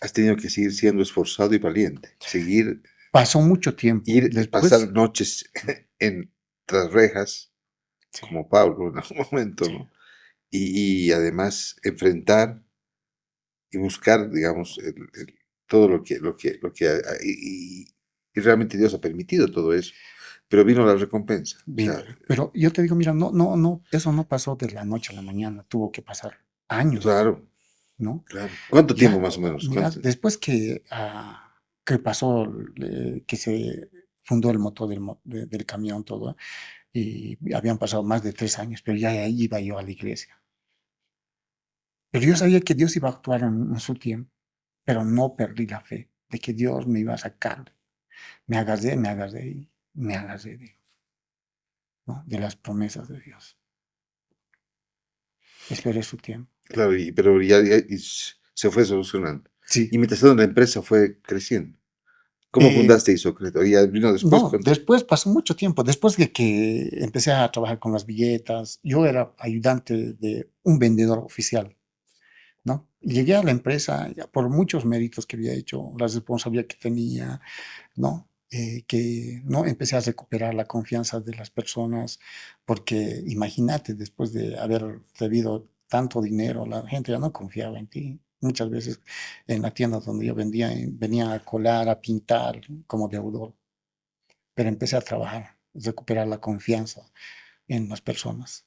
has tenido que seguir siendo esforzado y valiente, seguir, Pasó mucho tiempo. ir, pasar Después, noches en tras rejas, sí, como Pablo en algún momento, sí, ¿no? Y además enfrentar y buscar, digamos, todo y realmente Dios ha permitido todo eso. Pero vino la recompensa. O vino. sea, Pero yo te digo, mira, no, no, no, eso no pasó de la noche a la mañana, tuvo que pasar años, claro, ¿no? claro. ¿Cuánto tiempo Ya, más o menos? mira, ¿Cuánto? después que pasó, que se fundó el motor del camión, todo, y habían pasado más de 3 años, pero ya ahí iba yo a la iglesia. Pero yo sabía que Dios iba a actuar en su tiempo, pero no perdí la fe de que Dios me iba a sacar. Me agarré me agarré ¿no? de las promesas de Dios. Esperé su tiempo. Claro, pero ya se fue solucionando. Sí. Y mientras tanto la empresa fue creciendo. ¿Cómo Eh, fundaste Isocreto? ¿Ya vino después? no, después pasó mucho tiempo. Después de que empecé a trabajar con las billetas, yo era ayudante de un vendedor oficial, ¿no? Y llegué a la empresa ya por muchos méritos que había hecho, la responsabilidad que tenía, ¿no? Que no empecé a recuperar la confianza de las personas, porque imagínate, después de haber debido tanto dinero, la gente ya no confiaba en ti. Muchas veces en la tienda donde yo vendía, venía a colar, a pintar como deudor, pero empecé a trabajar, recuperar la confianza en las personas.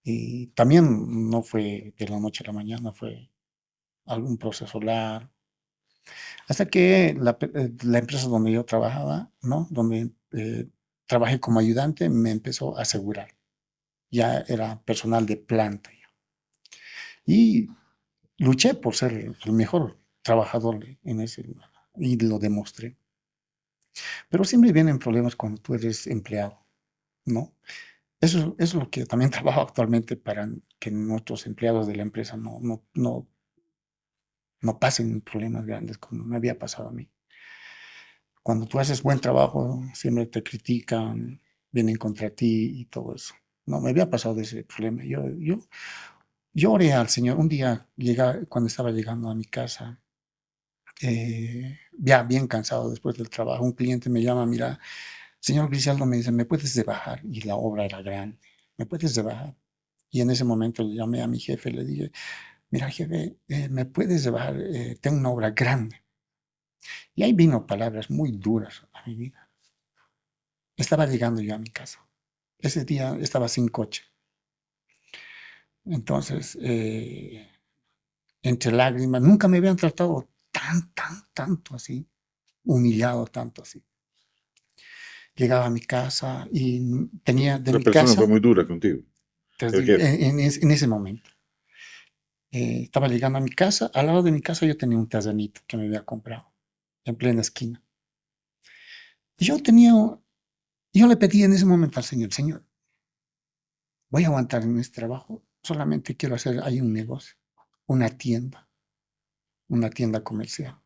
Y también no fue de la noche a la mañana, fue algún proceso largo. Hasta que la empresa donde yo trabajaba, ¿no? Donde trabajé como ayudante, me empezó a asegurar. Ya era personal de planta. Y luché por ser el mejor trabajador en ese lugar. Y lo demostré. Pero siempre vienen problemas cuando tú eres empleado, ¿no? Eso es lo que también trabajo actualmente para que nuestros empleados de la empresa no pasen problemas grandes como me había pasado a mí. Cuando tú haces buen trabajo, siempre te critican, vienen contra ti y todo eso. No, me había pasado de ese problema. Yo oré al Señor. Un día, cuando estaba llegando a mi casa, ya bien cansado después del trabajo, un cliente me llama, mira, señor Griseldo, me dice, ¿me puedes de bajar? Y la obra era grande. ¿Me puedes de bajar? Y en ese momento le llamé a mi jefe, le dije, mira, jefe, ¿me puedes de bajar? Tengo una obra grande. Y ahí vino palabras muy duras a mi vida. Estaba llegando yo a mi casa. Ese día estaba sin coche. Entonces, entre lágrimas, nunca me habían tratado tanto así, humillado tanto así. Llegaba a mi casa y tenía de La mi persona fue casa, muy dura contigo, el jefe. en ese momento, estaba llegando a mi casa, al lado de mi casa yo tenía un terrenito que me había comprado, en plena esquina. Y yo le pedí en ese momento al Señor, Señor, voy a aguantar en este trabajo, solamente quiero hacer ahí un negocio, una tienda comercial.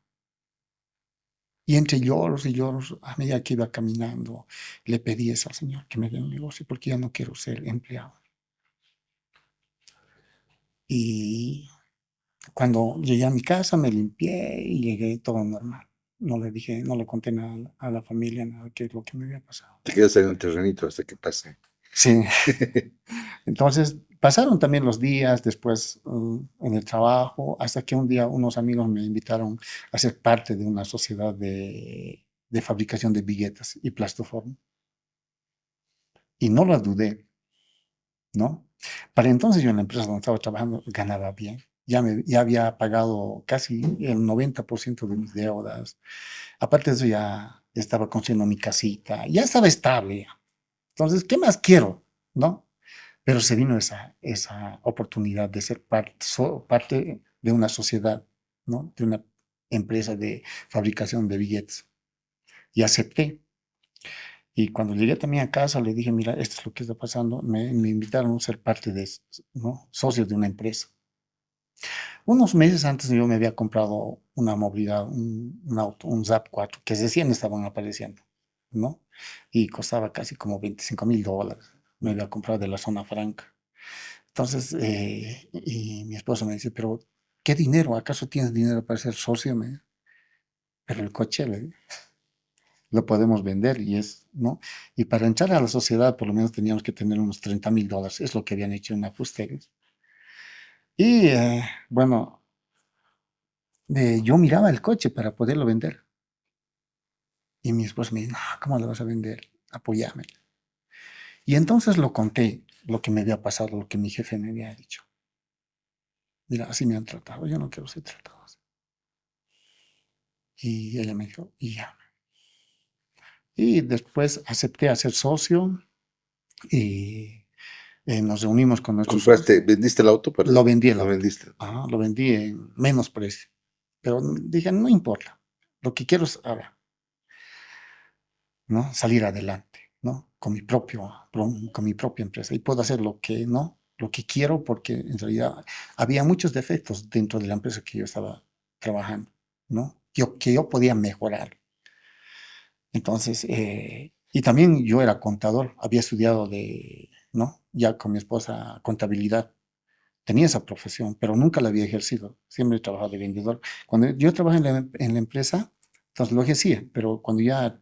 Y entre lloros y lloros, a medida que iba caminando, le pedí eso al Señor, que me dé un negocio, porque ya no quiero ser empleado. Y cuando llegué a mi casa, me limpié y llegué todo normal. No le dije, no le conté nada a la familia, nada, qué es lo que me había pasado. Te quedas en el terrenito hasta que pase. Sí, entonces pasaron también los días después en el trabajo, hasta que un día unos amigos me invitaron a ser parte de una sociedad de fabricación de billetes y plastoform. Y no la dudé, ¿no? Para entonces yo en la empresa donde estaba trabajando ganaba bien. Ya había pagado casi el 90% de mis deudas. Aparte de eso ya estaba construyendo mi casita, ya estaba estable. Entonces, ¿qué más quiero? ¿No? Pero se vino esa oportunidad de ser parte de una sociedad, ¿no? De una empresa de fabricación de billetes. Y acepté. Y cuando llegué también a casa le dije, mira, esto es lo que está pasando. Me invitaron a ser parte de, ¿no? Socios de una empresa. Unos meses antes yo me había comprado una movilidad, un auto, un Zap 4 que recién estaban apareciendo, ¿no? Y costaba casi como $25,000. Me había comprado de la zona franca. Entonces, y mi esposo me dice, pero ¿qué dinero? ¿Acaso tienes dinero para ser socio? Pero el coche lo podemos vender y ¿no? Y para entrar a la sociedad por lo menos teníamos que tener unos $30,000, es lo que habían hecho en Afusteres. Y bueno, yo miraba el coche para poderlo vender. Y mi esposo me dice, no, ¿cómo lo vas a vender? Apóyame. Y entonces lo conté, lo que me había pasado, lo que mi jefe me había dicho. Mira, así me han tratado, yo no quiero ser tratado así. Y ella me dijo, y ya. Y después acepté a ser socio y nos reunimos con nuestros ¿Compraste, socios. vendiste el auto? Lo Perdón, vendí el lo auto. vendiste. Ajá, lo vendí en menos precio. Pero dije, no importa. Lo que quiero es ahora. ¿no? Salir adelante, ¿no? Con mi propia empresa. Y puedo hacer lo que, ¿no? Lo que quiero porque en realidad había muchos defectos dentro de la empresa que yo estaba trabajando, ¿no? Que yo podía mejorar. Entonces, y también yo era contador, había estudiado ¿no? Ya con mi esposa contabilidad. Tenía esa profesión, pero nunca la había ejercido. Siempre he trabajado de vendedor. Cuando yo trabajé en la empresa, entonces lo ejercía, pero cuando ya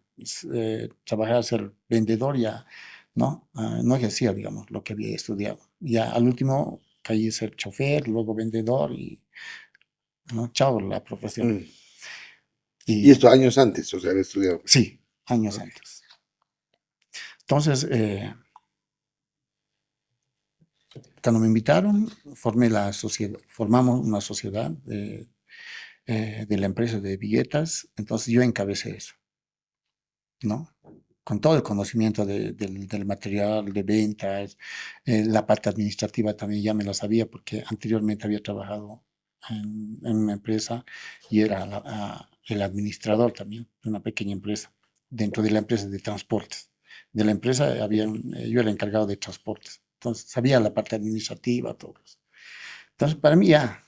trabajé a ser vendedor, ya no, no ejercía, digamos, lo que había estudiado. Ya al último caí a ser chofer, luego vendedor y, no, chao, la profesión. Mm. Y Y esto años antes, o sea, haber estudiado. sí, años Ok. antes. Entonces, cuando me invitaron, formamos una sociedad de la empresa de billetas, entonces yo encabecé eso, ¿no? Con todo el conocimiento del material, de ventas, la parte administrativa también ya me la sabía porque anteriormente había trabajado en una empresa y era el administrador también de una pequeña empresa, dentro de la empresa de transportes. De la empresa yo era encargado de transportes, entonces sabía la parte administrativa, todo eso. Entonces para mí ya,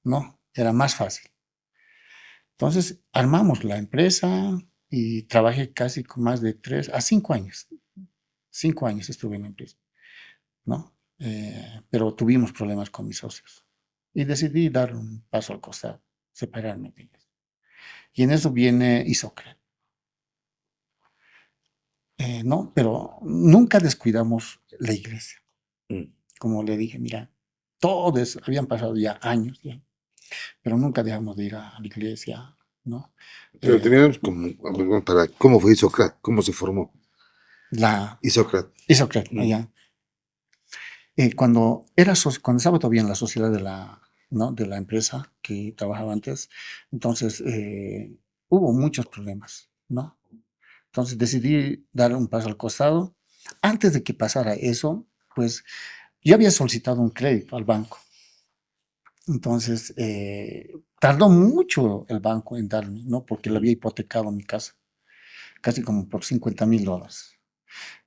¿no? Era más fácil. Entonces armamos la empresa y trabajé casi con más de 3 a 5 años. 5 años estuve en la empresa, ¿no? Pero tuvimos problemas con mis socios y decidí dar un paso al costado, separarme de ellos. Y en eso viene Isocred, ¿no? Pero nunca descuidamos la iglesia. Mm. Como le dije, mira, habían pasado ya años, ya, pero nunca dejamos de ir a la iglesia, ¿no? Pero Eh, teníamos como, bueno, para, ¿cómo fue Isócrates? ¿Cómo se formó la Isócrates? Isocred, Mm. allá. Cuando estaba todavía en la sociedad ¿no? de la empresa que trabajaba antes, entonces hubo muchos problemas, ¿no? Entonces decidí dar un paso al costado. Antes de que pasara eso, pues yo había solicitado un crédito al banco. Entonces, tardó mucho el banco en darme, ¿no? Porque le había hipotecado mi casa, casi como por $50,000.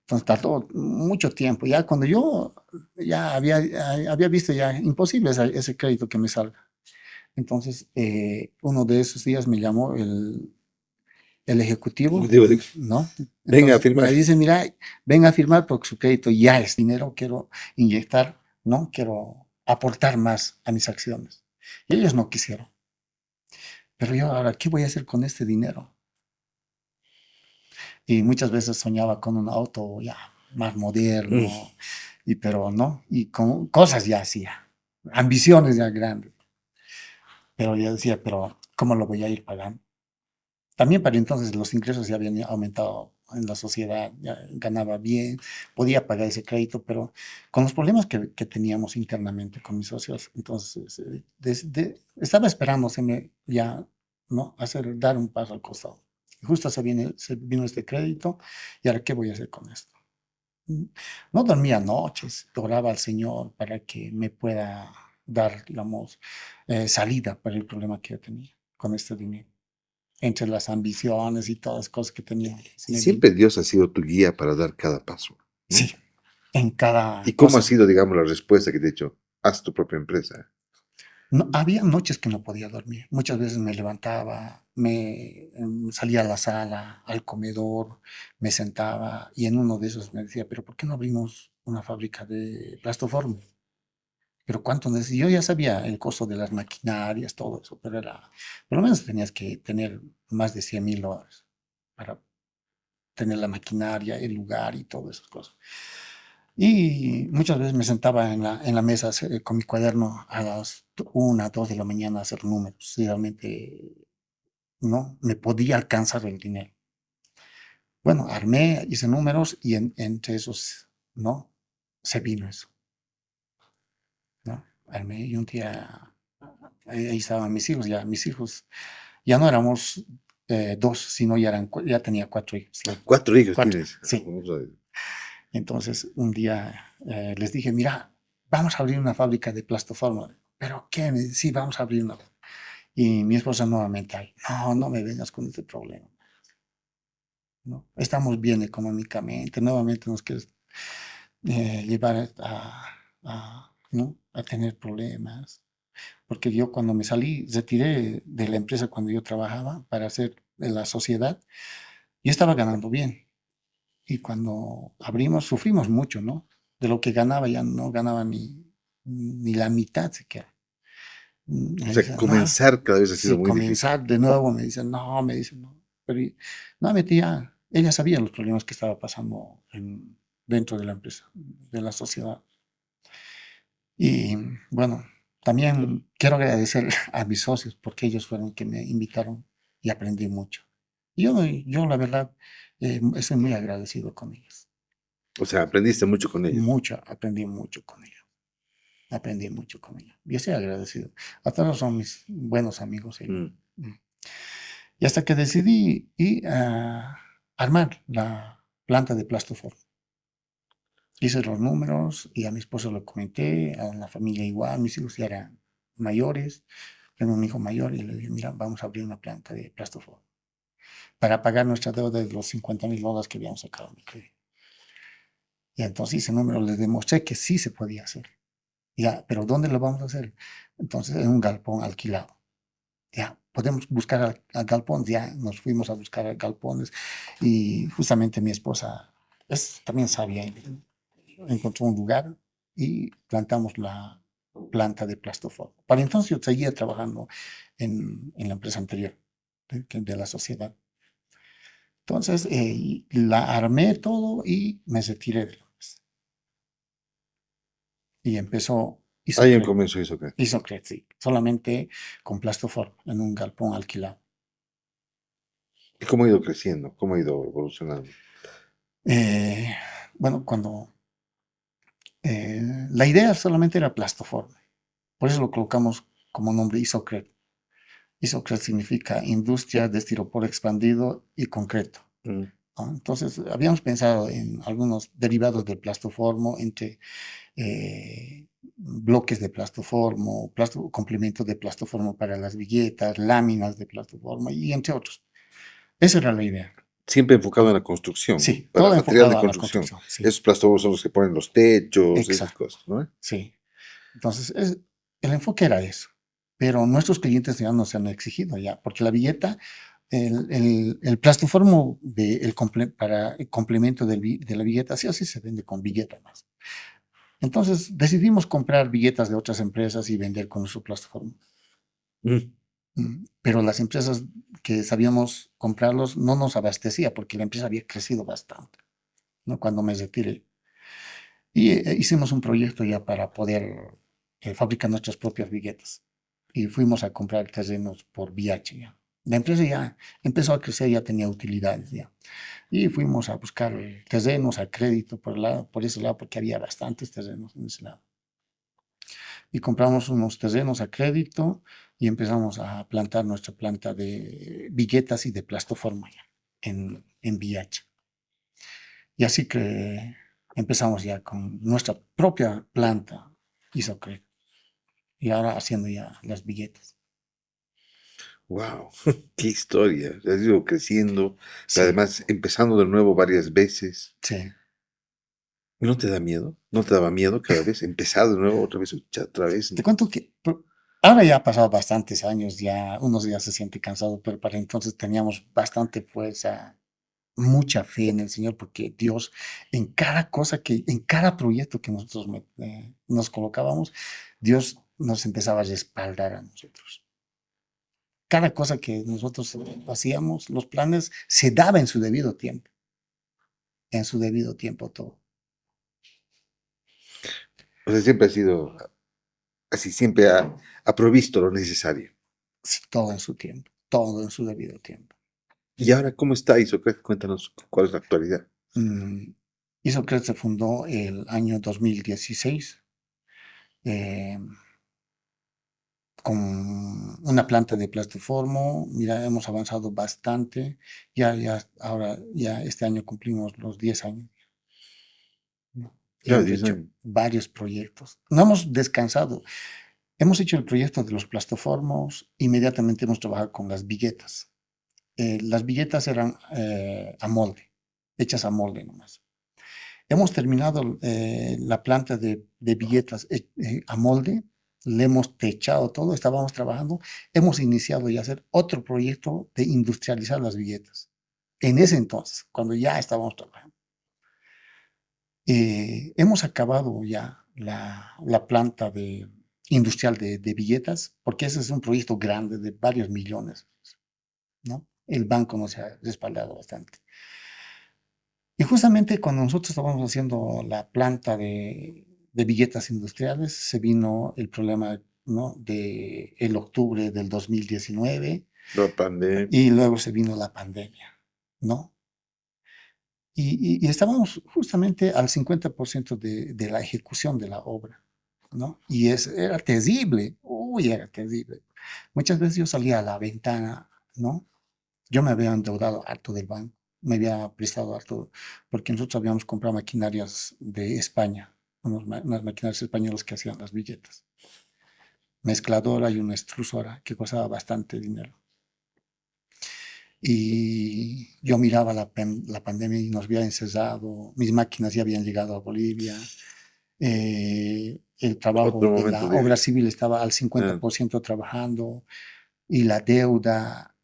Entonces tardó mucho tiempo. Ya cuando yo ya había visto ya imposible ese crédito que me salga. Entonces, uno de esos días me llamó el ejecutivo, Digo, ¿no? venga a Entonces firmar. me dice, mira, ven a firmar porque su crédito ya es dinero, quiero inyectar, ¿no? Quiero aportar más a mis acciones. Y ellos no quisieron. Pero yo ahora, ¿qué voy a hacer con este dinero? Y muchas veces soñaba con un auto ya más moderno, Mm. pero no, y con cosas ya hacía, ambiciones ya grandes. Pero yo decía, pero ¿cómo lo voy a ir pagando? También para entonces los ingresos ya habían aumentado en la sociedad, ya ganaba bien, podía pagar ese crédito, pero con los problemas que teníamos internamente con mis socios, entonces estaba esperando ya, ¿no? Dar un paso al costado. Y justo se vino este crédito, y ahora, ¿qué voy a hacer con esto? No dormía noches, oraba al Señor para que me pueda dar, digamos, salida para el problema que yo tenía con este dinero, entre las ambiciones y todas las cosas que tenía. Y siempre Dios ha sido tu guía para dar cada paso, ¿no? Sí, en cada ¿Y cómo ha cosa. sido, digamos, la respuesta que te he dicho? Haz tu propia empresa. No, había noches que no podía dormir. Muchas veces me levantaba, salía a la sala, al comedor, me sentaba y en uno de esos me decía, pero ¿por qué no abrimos una fábrica de plastoformo? Pero cuánto yo ya sabía el costo de las maquinarias, todo eso, pero por lo menos tenías que tener más de $100,000 para tener la maquinaria, el lugar y todas esas cosas. Y muchas veces me sentaba en la mesa con mi cuaderno a las 1, 2 de la mañana a hacer números. Si realmente no me podía alcanzar el dinero. Bueno, armé, hice números y entre esos, ¿no? Se vino eso, ¿no? Armé y un día ahí estaban mis hijos ya no éramos dos, sino ya tenía 4 hijos, Ah, ya. 4 hijos Cuatro, tienes. sí. Entonces un día les dije, mira, vamos a abrir una fábrica de plastoforma. ¿Pero qué? Sí, vamos a abrir una. Y mi esposa nuevamente, no, no me vengas con este problema. ¿no? Estamos bien económicamente, nuevamente nos quieres llevar ¿no? a tener problemas. Porque yo cuando me salí, retiré de la empresa cuando yo trabajaba para hacer de la sociedad, yo estaba ganando bien. Y cuando abrimos, sufrimos mucho, ¿no? De lo que ganaba ya no ganaba ni la mitad siquiera. O Me sea, dicen, no, comenzar cada vez ha sido si muy difícil. comenzar de nuevo, me dicen, no. Pero no, metía, ella sabía los problemas que estaba pasando dentro de la empresa, de la sociedad. Y bueno, también quiero agradecer a mis socios porque ellos fueron que me invitaron y aprendí mucho. Yo la verdad, estoy muy agradecido con ellos. O sea, aprendiste mucho con ellos. Mucho, aprendí mucho con ellos. Aprendí mucho con ellos. Yo estoy agradecido. A todos son mis buenos amigos ellos. Mm. Mm. Y hasta que decidí armar la planta de Plastofor. Hice los números y a mi esposo lo comenté, a la familia igual, mis hijos ya eran mayores, tengo un hijo mayor y le dije, mira, vamos a abrir una planta de Plastofor para pagar nuestra deuda de los $50,000 que habíamos sacado de crédito. Y entonces ese número les demostré que sí se podía hacer. Ya, pero ¿dónde lo vamos a hacer? Entonces, en un galpón alquilado. Ya, podemos buscar al galpón, ya nos fuimos a buscar galpones y justamente mi esposa es también sabia, encontró un lugar y plantamos la planta de Plastofor. Para entonces yo seguía trabajando en la empresa anterior de la sociedad. Entonces la armé todo y me retiré de la empresa. Y empezó Ahí Isocred. comenzó eso, ¿qué? Isocred, sí, solamente con Plastofor en un galpón alquilado. ¿Y cómo ha ido creciendo? ¿Cómo ha ido evolucionando? Eh, bueno, la idea solamente era Plastofor, por eso lo colocamos como nombre Isocred. Isocred significa industria de estiropor expandido y concreto. Mm. ¿No? Entonces, habíamos pensado en algunos derivados del plastoformo, entre bloques de plastoformo, complementos de plastoformo para las viguetas, láminas de plastoformo y entre otros. Esa era la idea. Siempre enfocado en la construcción, ¿no? Sí, Para todo material de enfocado a la construcción. construcción. Sí, Esos plásticos son los que ponen los techos, esas exacto. cosas, ¿no? Sí. Entonces, el enfoque era eso. Pero nuestros clientes ya nos han exigido ya, porque la villeta, el plastoformo para el complemento de la villeta, sí o sí se vende con villeta más. Entonces decidimos comprar villetas de otras empresas y vender con nuestro plastoformo. Mm. Pero las empresas que sabíamos comprarlos no nos abastecía porque la empresa había crecido bastante, ¿no? Cuando me retiré. Y hicimos un proyecto ya para poder fabricar nuestras propias viguetas. Y fuimos a comprar terrenos por VIH ya. La empresa ya empezó a crecer, ya tenía utilidades ya. Y fuimos a buscar terrenos a crédito por ese lado, porque había bastantes terrenos en ese lado. Y compramos unos terrenos a crédito y empezamos a plantar nuestra planta de viguetas y de plastoforma ya, en VIH. Y así que empezamos ya con nuestra propia planta Isocred y ahora haciendo ya las viguetas. Wow, qué historia. Has ido creciendo, pero Sí, además empezando de nuevo varias veces. sí. ¿No te da miedo? ¿No te daba miedo cada vez? Empezar de nuevo, otra vez. Te cuento que ahora ya ha pasado bastantes años, ya unos días se siente cansado, pero para entonces teníamos bastante fuerza, mucha fe en el Señor, porque Dios en cada proyecto que nosotros nos colocábamos, Dios nos empezaba a respaldar a nosotros. Cada cosa que nosotros hacíamos, los planes, se daba en su debido tiempo todo. O sea, siempre ha sido así, siempre ha provisto lo necesario. Sí, todo en su tiempo, todo en su debido tiempo. ¿Y ahora cómo está Isocred? Cuéntanos cuál es la actualidad. Mm, Isocred se fundó el año 2016 eh, con una planta de plastiformo. Mira, hemos avanzado bastante. Ahora, ya este año cumplimos los 10 años, ¿no? Y Ya, hemos 10 hecho años. varios proyectos. No hemos descansado. Hemos hecho el proyecto de los plastoformos, inmediatamente hemos trabajado con las viguetas. las billetas eran a molde, hechas a molde nomás. Hemos terminado la planta de billetas a molde, le hemos techado todo, estábamos trabajando, hemos iniciado ya a hacer otro proyecto de industrializar las billetas. En ese entonces, cuando ya estábamos trabajando. Hemos acabado ya la planta industrial de billetas, porque ese es un proyecto grande de varios millones, ¿no? El banco nos ha respaldado bastante. Y justamente cuando nosotros estábamos haciendo la planta de billetas industriales, se vino el problema, ¿no? De el octubre del 2019 La pandemia. y luego se vino la pandemia, ¿no? Y estábamos justamente al 50% de la ejecución de la obra, ¿no? Y era terrible, uy, era terrible. Muchas veces yo salía a la ventana, ¿no? Yo me había endeudado harto del banco, me había prestado harto, porque nosotros habíamos comprado maquinarias de España, unas maquinarias españolas que hacían las billetas. Mezcladora y una extrusora que costaba bastante dinero. Y yo miraba la pandemia y nos había encerrado, mis máquinas ya habían llegado a Bolivia, el trabajo Otro de momento la de... obra civil estaba al Ah, 50% trabajando y la deuda,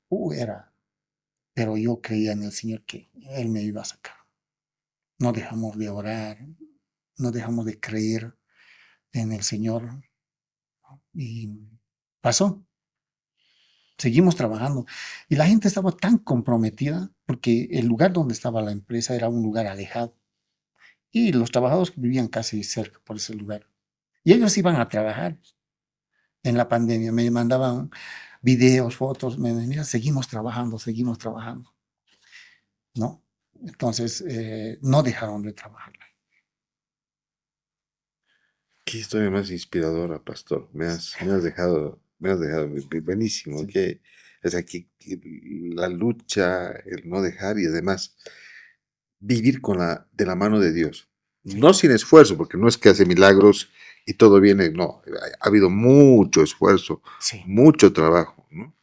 pero yo creía en el Señor que Él me iba a sacar. No dejamos de orar, no dejamos de creer en el Señor y pasó. Seguimos trabajando y la gente estaba tan comprometida porque el lugar donde estaba la empresa era un lugar alejado y los trabajadores vivían casi cerca por ese lugar y ellos iban a trabajar en la pandemia, me mandaban videos, fotos, me decían, mira, seguimos trabajando, ¿no? Entonces, no dejaron de trabajar. qué historia más inspiradora, pastor. Me has dejado buenísimo. Sí, Que, o sea, que la lucha, el no dejar y además vivir de la mano de Dios. sí, No sin esfuerzo, porque no es que hace milagros y todo viene, no. Ha habido mucho esfuerzo, sí. mucho trabajo, ¿no?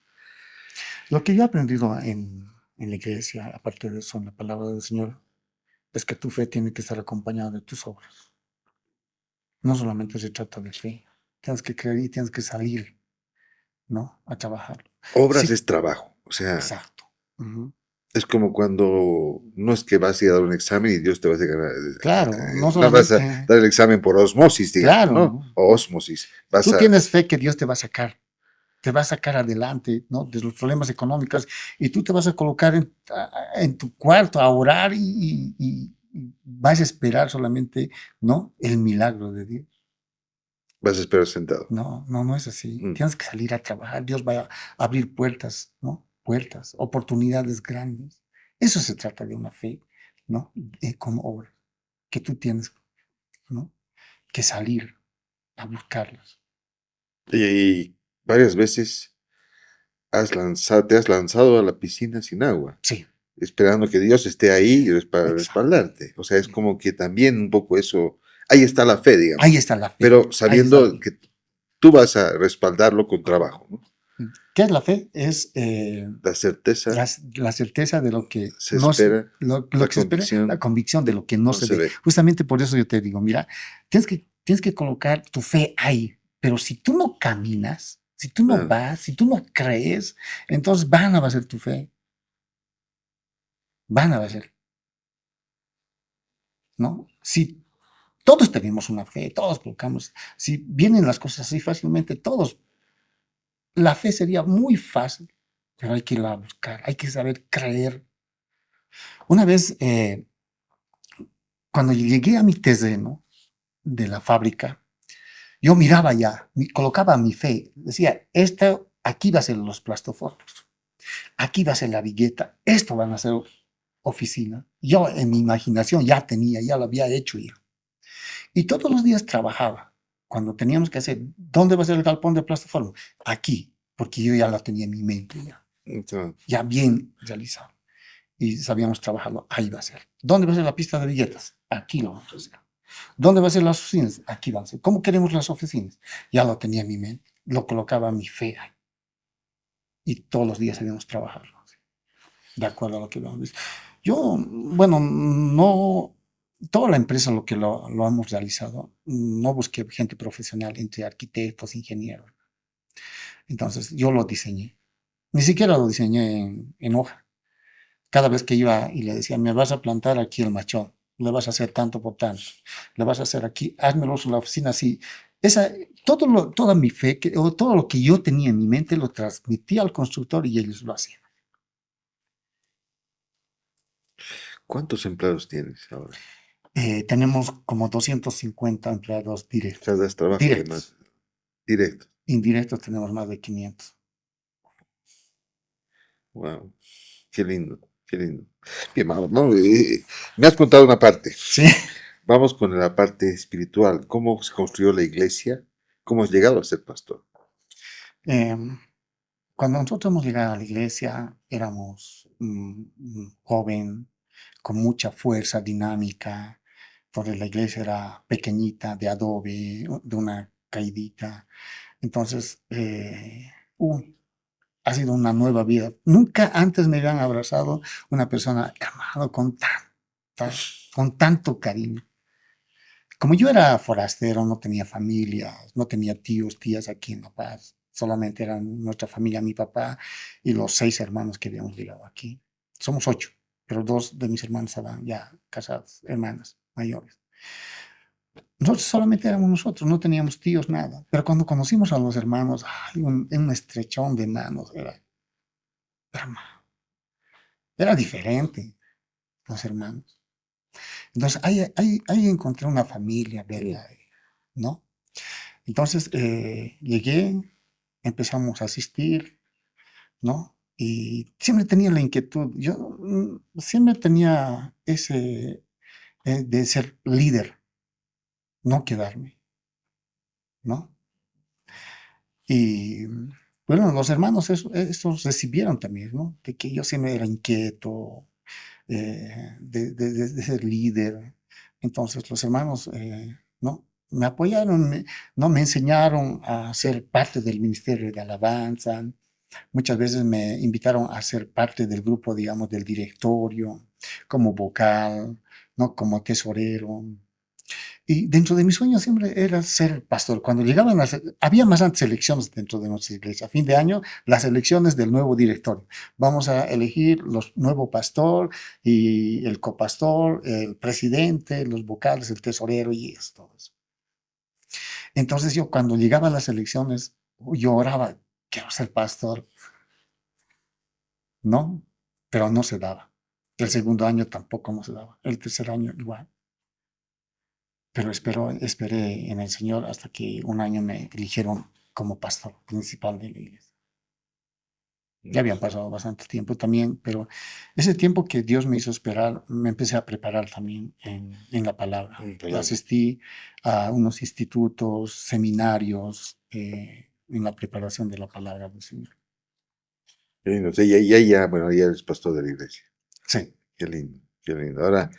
Lo que yo he aprendido en la iglesia, aparte de eso, en la palabra del Señor, es que tu fe tiene que estar acompañada de tus obras. No solamente se trata de fe. Tienes que creer y tienes que salir, ¿no? A trabajar. Obras Sí, es trabajo, o sea, exacto. Ujú. es como cuando no es que vas a ir a dar un examen y Dios te va a hacer, Claro, no no vas a solamente, dar el examen por osmosis, digamos, ¿no? claro, O osmosis. Vas tú a, tienes fe que Dios te va a sacar adelante, ¿no? De los problemas económicos y tú te vas a colocar en tu cuarto a orar y vas a esperar solamente, ¿no? El milagro de Dios. vas a esperar sentado. No, no, no es así. Mm. Tienes que salir a trabajar. Dios va a abrir puertas, ¿no? Puertas, oportunidades grandes. Eso se trata de una fe, ¿no? Como obra, que tú tienes, ¿no? Que salir a buscarlas. Y varias veces te has lanzado a la piscina sin agua, Sí, esperando que Dios esté ahí para exacto. respaldarte. O sea, es como que también un poco eso, ahí está la fe, Ahí digamos, está la fe. pero Ahí está la sabiendo fe. que tú vas a respaldarlo con trabajo, ¿no? ¿Qué es la fe? Es La certeza la certeza de lo que se no se, espera, lo la que se espera, la convicción convicción de lo que no no se se ve. ve. Justamente por eso yo te digo, mira, tienes que colocar tu fe ahí, pero si tú no caminas, si tú no Claro. vas, si tú no crees, entonces van a ser tu fe, van a ser, ¿no? Si todos tenemos una fe, todos colocamos, si vienen las cosas así fácilmente, todos, la fe sería muy fácil, pero hay que irla a buscar, hay que saber creer. Una vez, cuando llegué a mi terreno de la fábrica, yo miraba ya, colocaba mi fe, decía, aquí va a ser los plastoformos, aquí va a ser la vigueta, esto van a ser oficina. Yo en mi imaginación ya lo había hecho ya. Y todos los días trabajaba. Cuando teníamos que hacer, ¿dónde va a ser el galpón de plastoformos? Aquí, porque yo ya lo tenía en mi mente Entonces, ya bien realizado. Y sabíamos trabajarlo, ahí va a ser. ¿Dónde va a ser la pista de billetas? Aquí lo vamos a hacer. ¿Dónde va a ser las oficinas? Aquí van a ser. ¿Cómo queremos las oficinas? Ya lo tenía en mi mente, lo colocaba a mi fe ahí. Y todos los días habíamos trabajado. de acuerdo a lo que hemos visto. Yo, bueno, no, toda la empresa lo que lo hemos realizado, no busqué gente profesional entre arquitectos, ingenieros. Entonces, yo lo diseñé. Ni siquiera lo diseñé en hoja. Cada vez que iba y le decía, me vas a plantar aquí el machón, le vas a hacer tanto por tanto, le vas a hacer aquí, házmelo en la oficina así. Esa, toda mi fe, o todo lo que yo tenía en mi mente lo transmitía al constructor y ellos lo hacían. ¿Cuántos empleados tienes ahora? Tenemos como 250 empleados O sea, das trabajo además, directos. directo. Indirectos tenemos más de 500. Wow, qué lindo, qué lindo. Bien, vamos, ¿no? Me has contado una parte. Sí. Vamos con la parte espiritual. ¿Cómo se construyó la iglesia? ¿Cómo has llegado a ser pastor? Em, Cuando nosotros hemos llegado a la iglesia, éramos joven, con mucha fuerza, dinámica, porque la iglesia era pequeñita, de adobe, de una caidita. Entonces, ha sido una nueva vida. Nunca antes me habían abrazado una persona, hermano, con tanto cariño. Como yo era forastero, no tenía familia, no tenía tíos, tías aquí en La Paz, solamente eran nuestra familia, mi papá y los 6 hermanos que habíamos llegado aquí. Somos 8, pero 2 de mis hermanos estaban ya casados, hermanas mayores. Nosotros solamente éramos nosotros, no teníamos tíos, nada. Pero cuando conocimos a los hermanos, ay, un estrechón de manos, era, era diferente, los hermanos. Entonces ahí encontré una familia, ¿verdad? ¿No? Entonces llegué, empezamos a asistir, ¿no? Y siempre tenía la inquietud, yo siempre tenía ese de ser líder, no quedarme, ¿no? Y bueno, los hermanos esos recibieron también, ¿no? De que yo siempre era inquieto, de ser líder. Entonces los hermanos, ¿no? Me apoyaron, ¿no? Me enseñaron a ser parte del ministerio de alabanza. Muchas veces me invitaron a ser parte del grupo, digamos, del directorio, como vocal, ¿no? Como tesorero. Y dentro de mis sueños siempre era ser pastor. Cuando llegaban había más antes elecciones dentro de nuestra iglesia. A fin de año, las elecciones del nuevo directorio. Vamos a elegir los nuevo pastor y el copastor, el presidente, los vocales, el tesorero y todo eso. Entonces yo cuando llegaban las elecciones, yo oraba, quiero ser pastor, ¿no? Pero no se daba. El segundo año tampoco no se daba. El tercer año igual. Pero esperé en el Señor hasta que un año me eligieron como pastor principal de la iglesia. Ya habían pasado bastante tiempo también, pero ese tiempo que Dios me hizo esperar, me empecé a preparar también en la palabra. Palabra. Asistí a unos institutos, seminarios, en la preparación de la palabra del Señor. Qué lindo. O sea, ya, bueno, ya eres pastor de la iglesia. Sí. Qué lindo, qué lindo. Ahora,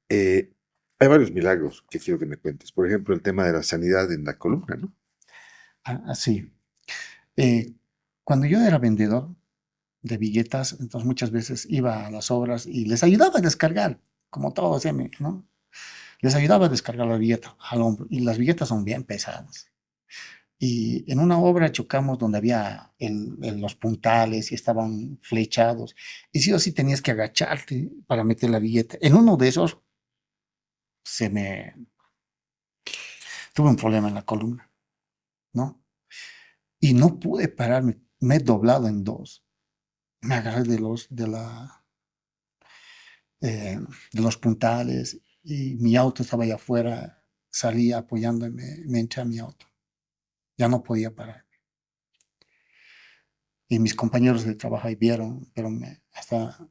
eh, hay varios milagros que quiero que me cuentes. Por ejemplo, el tema de la sanidad en la columna, ¿no? Así. Cuando yo era vendedor de billetas, entonces muchas veces iba a las obras y les ayudaba a descargar, como todos, ¿no? Les ayudaba a descargar la billeta al hombro y las billetas son bien pesadas. Y en una obra chocamos donde había los puntales y estaban flechados. Y sí o sí tenías que agacharte para meter la billeta. En uno de esos se me tuve un problema en la columna, ¿no? Y no pude pararme, me he doblado en dos. Me agarré de los puntales y mi auto estaba allá afuera, salí apoyándome, me entré a mi auto. Ya no podía parar. Y mis compañeros de trabajo ahí vieron, pero hasta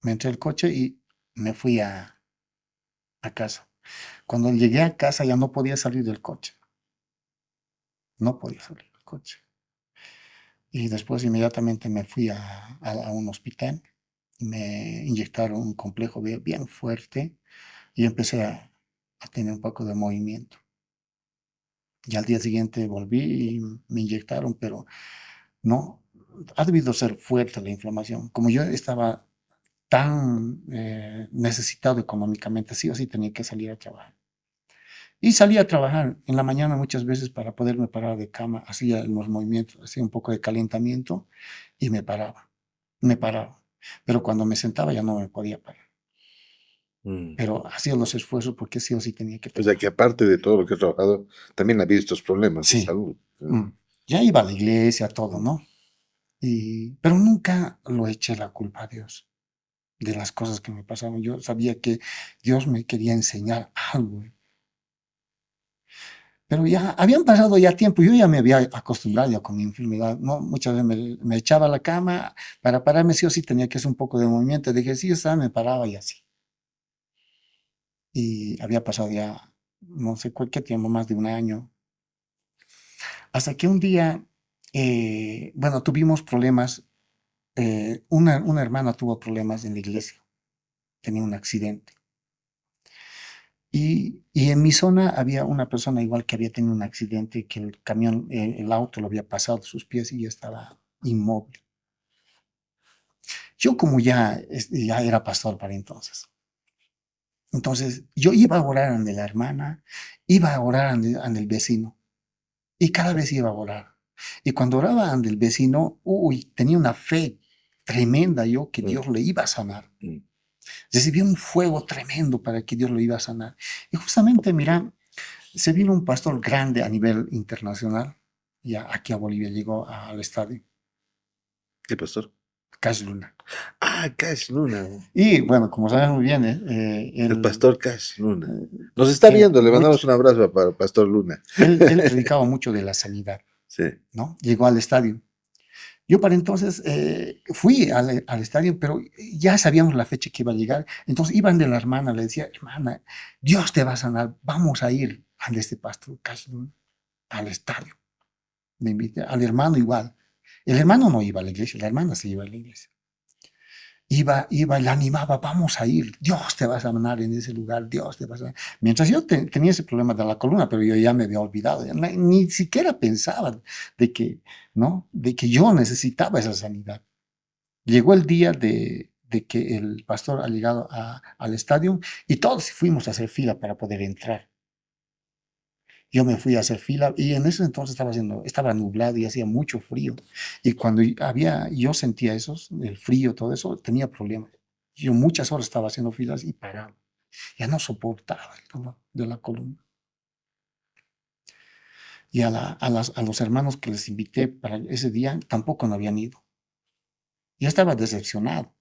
me entré al coche y me fui a casa. Cuando llegué a casa ya no podía salir del coche. No podía salir del coche. Y después inmediatamente me fui a un hospital. Me inyectaron un complejo B bien fuerte y empecé a tener un poco de movimiento. Y al día siguiente volví y me inyectaron, pero no, ha debido ser fuerte la inflamación. Como yo estaba tan necesitado económicamente, sí o sí tenía que salir a trabajar. Y salía a trabajar en la mañana muchas veces para poderme parar de cama, hacía los movimientos, hacía un poco de calentamiento y me paraba. Pero cuando me sentaba ya no me podía parar. Mm. Pero hacía los esfuerzos porque sí o sí tenía que O sea que trabajar. aparte de todo lo que has trabajado, también ha habido estos problemas de Sí, salud. mm. Ya iba a la iglesia, todo, Mm. ¿no? Pero nunca lo eché la culpa a Dios de las cosas que me pasaban. Yo sabía que Dios me quería enseñar algo. Pero ya habían pasado ya tiempo, yo ya me había acostumbrado ya con mi enfermedad, ¿no? Muchas veces me echaba a la cama, para pararme sí o sí tenía que hacer un poco de movimiento, de ejercicio, ¿sabes? Me paraba y así. Y había pasado ya, no sé qué tiempo, más de un año, hasta que un día, bueno, tuvimos problemas, una hermana tuvo problemas en la iglesia, tenía un accidente. Y en mi zona había una persona igual que había tenido un accidente, que el camión, el auto lo había pasado de sus pies y ya estaba inmóvil. Yo como ya era pastor para entonces yo iba a orar ante la hermana, iba a orar ante el vecino y cada vez iba a orar. Y cuando oraba ante el vecino, uy, tenía una fe tremenda yo que Mm. Dios le iba a sanar. Mm. Recibí un fuego tremendo para que Dios lo iba a sanar. Y justamente, mira, se vino un pastor grande a nivel internacional, ya aquí a Bolivia, llegó al estadio, ¿Qué pastor? Cash Luna. Ah, Cash Luna. Y bueno, como sabemos muy bien, El él pastor Cash Luna. eh, Nos está tiene viendo, le mucho, mandamos un abrazo para el pastor Luna. él predicaba mucho de la sanidad, Sí. ¿no? Llegó al estadio. Yo para entonces fui al estadio, pero ya sabíamos la fecha que iba a llegar. Entonces iban de la hermana, le decía, hermana, Dios te va a sanar, vamos a ir a este pastor Cash Luna, al estadio. Me invité, al hermano igual. El hermano no iba a la iglesia, la hermana se iba a la iglesia. Iba, la animaba, vamos a ir, Dios te va a sanar en ese lugar, Dios te va a sanar. Mientras yo tenía ese problema de la columna, pero yo ya me había olvidado, ya ni siquiera pensaba de que, ¿no? De que yo necesitaba esa sanidad. Llegó el día de que el pastor ha llegado al estadio y todos fuimos a hacer fila para poder entrar. Yo me fui a hacer fila y en ese entonces estaba nublado y hacía mucho frío. Y cuando yo sentía eso, el frío, todo eso, tenía problemas. Yo muchas horas estaba haciendo filas y paraba. Ya no soportaba el dolor de la columna. Y a los hermanos que les invité para ese día tampoco no habían ido. Ya estaba decepcionado,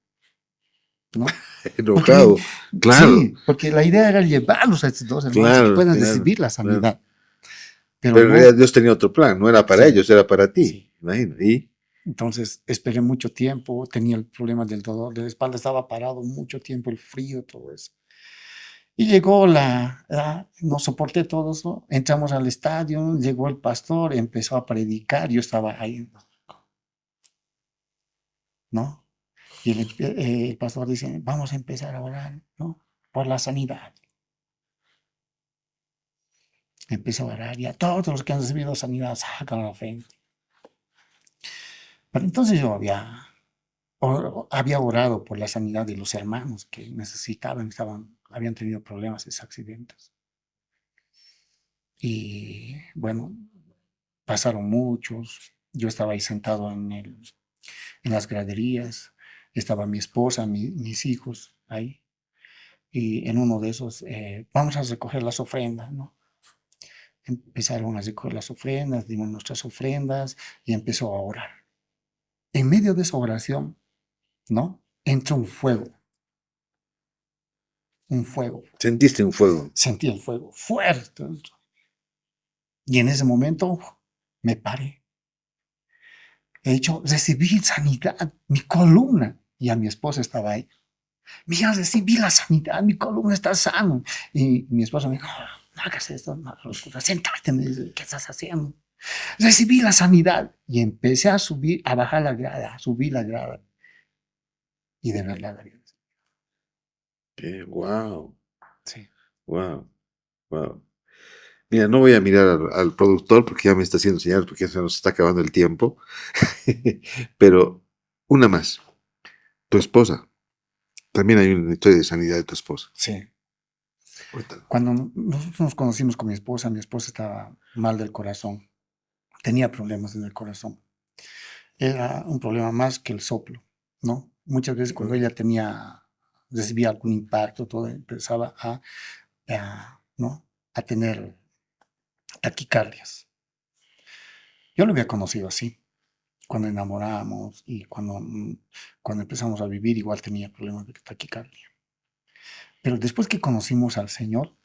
¿no? Porque Enojado. Claro, sí, porque la idea era llevarlos a estos dos hermanos y que claro, puedan claro, recibir la claro. sanidad. Pero Pero en realidad no, Dios tenía otro plan, no era para sí, ellos, era para ti. sí. Imagina. Y Entonces esperé mucho tiempo, tenía el problema del dolor de la espalda, estaba parado mucho tiempo, el frío, todo eso. Y llegó no soporté todo eso, entramos al estadio, llegó el pastor, empezó a predicar, yo estaba ahí, ¿no? Y el pastor dice, vamos a empezar a orar, ¿no? Por la sanidad. Empezó a orar y a todos los que han recibido sanidad sacan la frente. Pero entonces yo había orado por la sanidad de los hermanos que necesitaban, habían tenido problemas, esos accidentes. Y bueno, pasaron muchos. Yo estaba ahí sentado en las graderías, estaba mi esposa, mis hijos ahí. Y en uno de esos, vamos a recoger las ofrendas, ¿no? Empezaron a recoger las ofrendas, dimos nuestras ofrendas y empezó a orar. En medio de esa oración, ¿no? Entró un fuego. sentiste un fuego. Sentí el fuego fuerte. Y en ese momento me paré. He dicho, recibí sanidad, mi columna. Y a mi esposa estaba ahí. Mira, recibí la sanidad, mi columna está sano. Y mi esposa me dijo, no hagas esto, no, sentate, me dice, ¿qué estás haciendo? Recibí la sanidad. Y empecé a subir, a bajar la grada, a subir la grada. Y de verdad, Wow, sí. wow, wow. Mira, no voy a mirar al productor porque ya me está haciendo señales porque ya se nos está acabando el tiempo. Pero una más, tu esposa. También hay una historia de sanidad de tu esposa. Sí. Cuéntalo. Cuando nosotros nos conocimos con mi esposa estaba mal del corazón, tenía problemas en el corazón. Era un problema más que el soplo, ¿no? Muchas veces cuando ella recibía algún impacto, todo empezaba ¿no? A tener taquicardias. Yo lo había conocido así, cuando enamoramos y cuando empezamos a vivir, igual tenía problemas de taquicardia. Pero después que conocimos al Señor,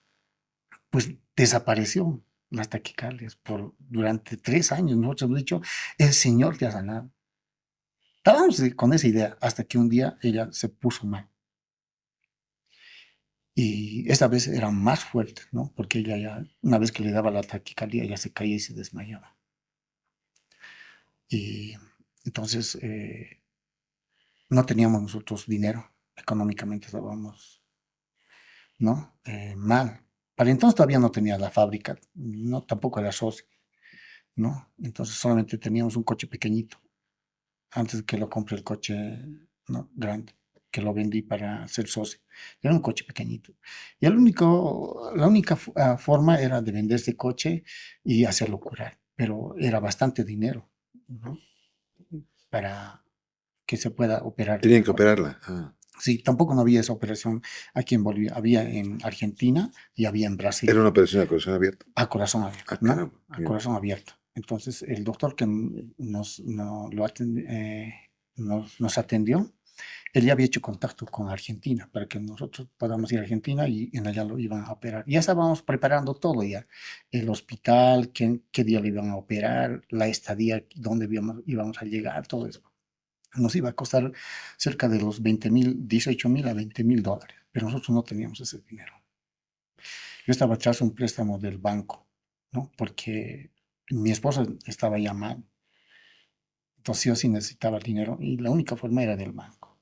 pues desapareció las taquicardias durante 3 años. Nosotros hemos dicho, el Señor te ha sanado. Estábamos con esa idea hasta que un día ella se puso mal. Y esta vez era más fuerte, ¿no? Porque ella ya, una vez que le daba la taquicardia, ella se caía y se desmayaba. Y entonces no teníamos nosotros dinero, económicamente estábamos, ¿no? Mal. Para entonces todavía no tenía la fábrica, no, tampoco era socio, ¿no? Entonces solamente teníamos un coche pequeñito, antes que lo compre el coche, ¿no? Grande, que lo vendí para ser socio. Era un coche pequeñito. Y la única forma era de vender ese coche y hacerlo curar, pero era bastante dinero, ¿no? Para que se pueda operar Tenían el que coche. operarla. Ah. Sí, tampoco no había esa operación aquí en Bolivia, había en Argentina y había en Era Brasil, una operación de corazón abierto. a corazón abierto, Ah, ¿no? caramba. A Bien. corazón abierto. Entonces, el doctor que nos atendió, él ya había hecho contacto con Argentina para que nosotros podamos ir a Argentina y en allá lo iban a operar. Ya estábamos preparando todo ya, el hospital, qué día lo iban a operar, la estadía, dónde íbamos a llegar, todo eso. Nos iba a costar cerca de los 20.000, 18.000 a 20.000 dólares, pero nosotros no teníamos ese dinero. Yo estaba tras un préstamo del banco, ¿no? Porque mi esposa estaba ya mal, entonces yo sí necesitaba el dinero y la única forma era del banco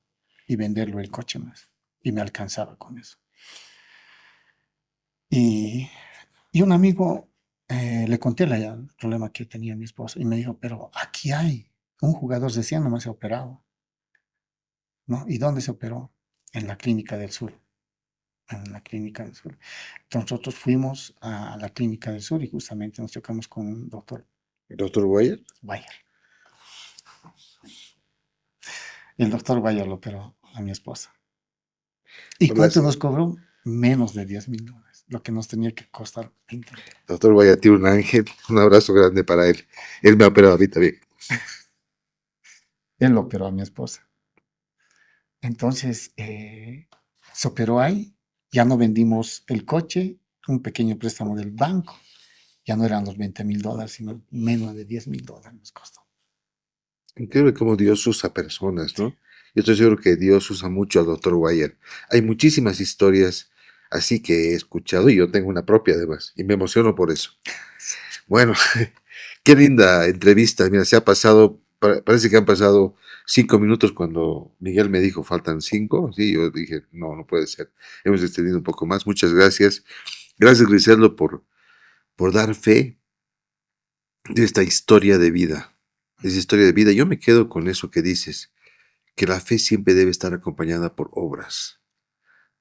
y venderlo el coche más. Y me alcanzaba con eso. Y, y un amigo le conté el problema que tenía mi esposa y me dijo, pero aquí hay un jugador recién nomás se ha operado, ¿no? ¿Y dónde se operó? En la clínica del sur. En la clínica del sur. Entonces nosotros fuimos a la clínica del sur y justamente nos tocamos con un doctor ¿Doctor Guaya? Bayer. El doctor Bayer lo operó a mi esposa. ¿Y Hola, cuánto sí. nos cobró? Menos de 10.000 dólares, lo que nos tenía que costar 20. Doctor Guaya tiene un ángel. Un abrazo grande para él. Él me ha operado a mí también. Él lo operó a mi esposa. Entonces, se operó ahí, ya no vendimos el coche, un pequeño préstamo del banco, ya no eran los 20.000 dólares, sino menos de 10.000 dólares nos costó. Increíble cómo Dios usa personas, Sí, ¿no? Yo estoy seguro que Dios usa mucho al doctor Guayer. Hay muchísimas historias así que he escuchado y yo tengo una propia además y me emociono por eso. Bueno, qué linda entrevista. Mira, se ha pasado, parece que han pasado 5 minutos cuando Miguel me dijo faltan 5. Sí, yo dije, no, no puede ser. Hemos extendido un poco más. Muchas gracias. Gracias, Griseldo, por dar fe de esta historia de vida. De esa historia de vida. Yo me quedo con eso que dices, que la fe siempre debe estar acompañada por obras,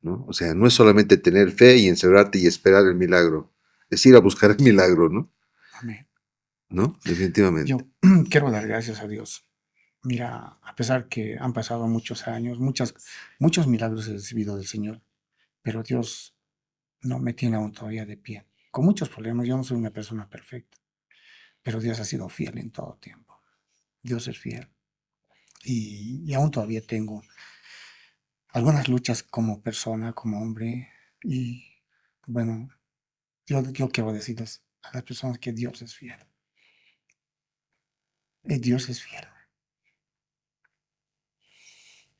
¿no? O sea, no es solamente tener fe y encerrarte y esperar el milagro, es ir a buscar el milagro, ¿no? amén. ¿No? Yo Definitivamente. quiero dar gracias a Dios. Mira, a pesar que han pasado muchos años, muchos milagros he recibido del Señor, pero Dios no me tiene aún todavía de pie. Con muchos problemas, yo no soy una persona perfecta, pero Dios ha sido fiel en todo tiempo. Dios es fiel. Y aún todavía tengo algunas luchas como persona, como hombre. Y bueno, yo quiero decirles a las personas que Dios es fiel. Y Dios es fiel.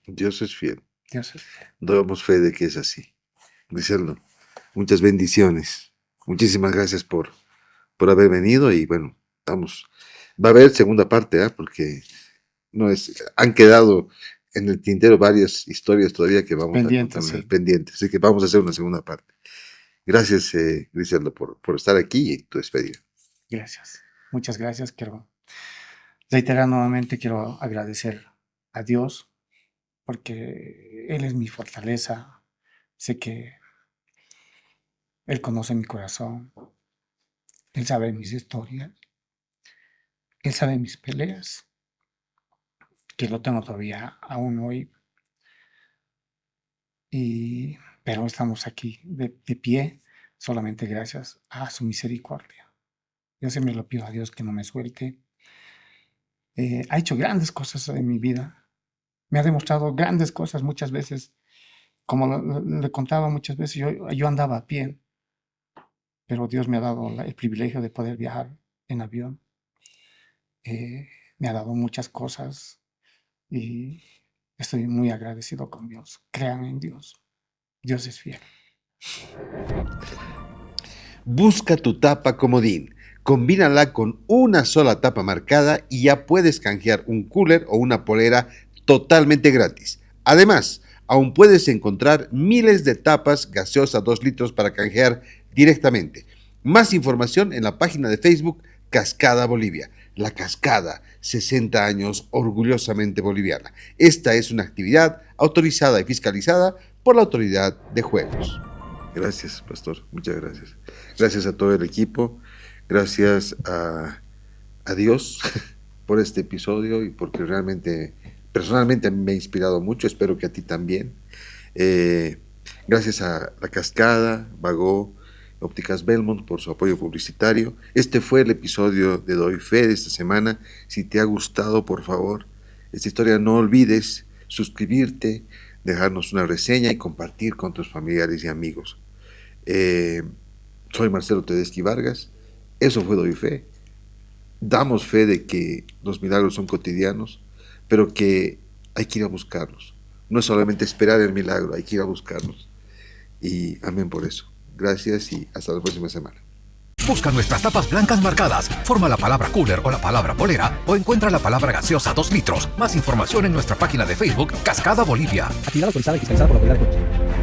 Dios es fiel. Dios es fiel. Damos fe de que es así. Griseldo, muchas bendiciones. Muchísimas gracias por haber venido y bueno, estamos. Va a haber segunda parte, ¿ah? Porque no es, han quedado en el tintero varias historias todavía que vamos a Pendiente, contar sí. pendientes, así que vamos a hacer una segunda parte. Gracias, Griseldo, por estar aquí y tu despedida. Gracias. Muchas gracias. Quiero reiterar nuevamente, quiero agradecer a Dios porque Él es mi fortaleza. Sé que Él conoce mi corazón, Él sabe mis historias, Él sabe mis peleas, que lo tengo todavía aún hoy, pero estamos aquí de pie solamente gracias a su misericordia. Yo siempre le pido a Dios que no me suelte. Ha hecho grandes cosas en mi vida, me ha demostrado grandes cosas muchas veces. Como le contaba muchas veces, yo andaba a pie, pero Dios me ha dado el privilegio de poder viajar en avión. Me ha dado muchas cosas y estoy muy agradecido con Dios. Crean en Dios. Dios es fiel. Busca tu tapa comodín. Combínala con una sola tapa marcada y ya puedes canjear un cooler o una polera totalmente gratis. Además, aún puedes encontrar miles de tapas gaseosas 2 litros para canjear directamente. Más información en la página de Facebook Cascada Bolivia. La Cascada, 60 años orgullosamente boliviana. Esta es una actividad autorizada y fiscalizada por la Autoridad de Juegos. Gracias, pastor. Muchas gracias. Gracias a todo el equipo. Gracias a Dios por este episodio y porque realmente, personalmente me ha inspirado mucho. Espero que a ti también. Gracias a La Cascada, Bagó, Ópticas Belmont por su apoyo publicitario. Este fue el episodio de Doy Fe de esta semana. Si te ha gustado, por favor, esta historia, no olvides suscribirte, dejarnos una reseña y compartir con tus familiares y amigos. Soy Marcelo Tedeschi Vargas. Eso fue Doy Fe. Damos fe de que los milagros son cotidianos, pero que hay que ir a buscarlos. No es solamente esperar el milagro, hay que ir a buscarlos. Y amén por eso. Gracias y hasta la próxima semana. Busca nuestras tapas blancas marcadas, forma la palabra cooler o la palabra polera o encuentra la palabra gaseosa 2 litros. Más información en nuestra página de Facebook Cascada Bolivia. Actividad autorizada y fiscalizada por la Autoridad de Juegos.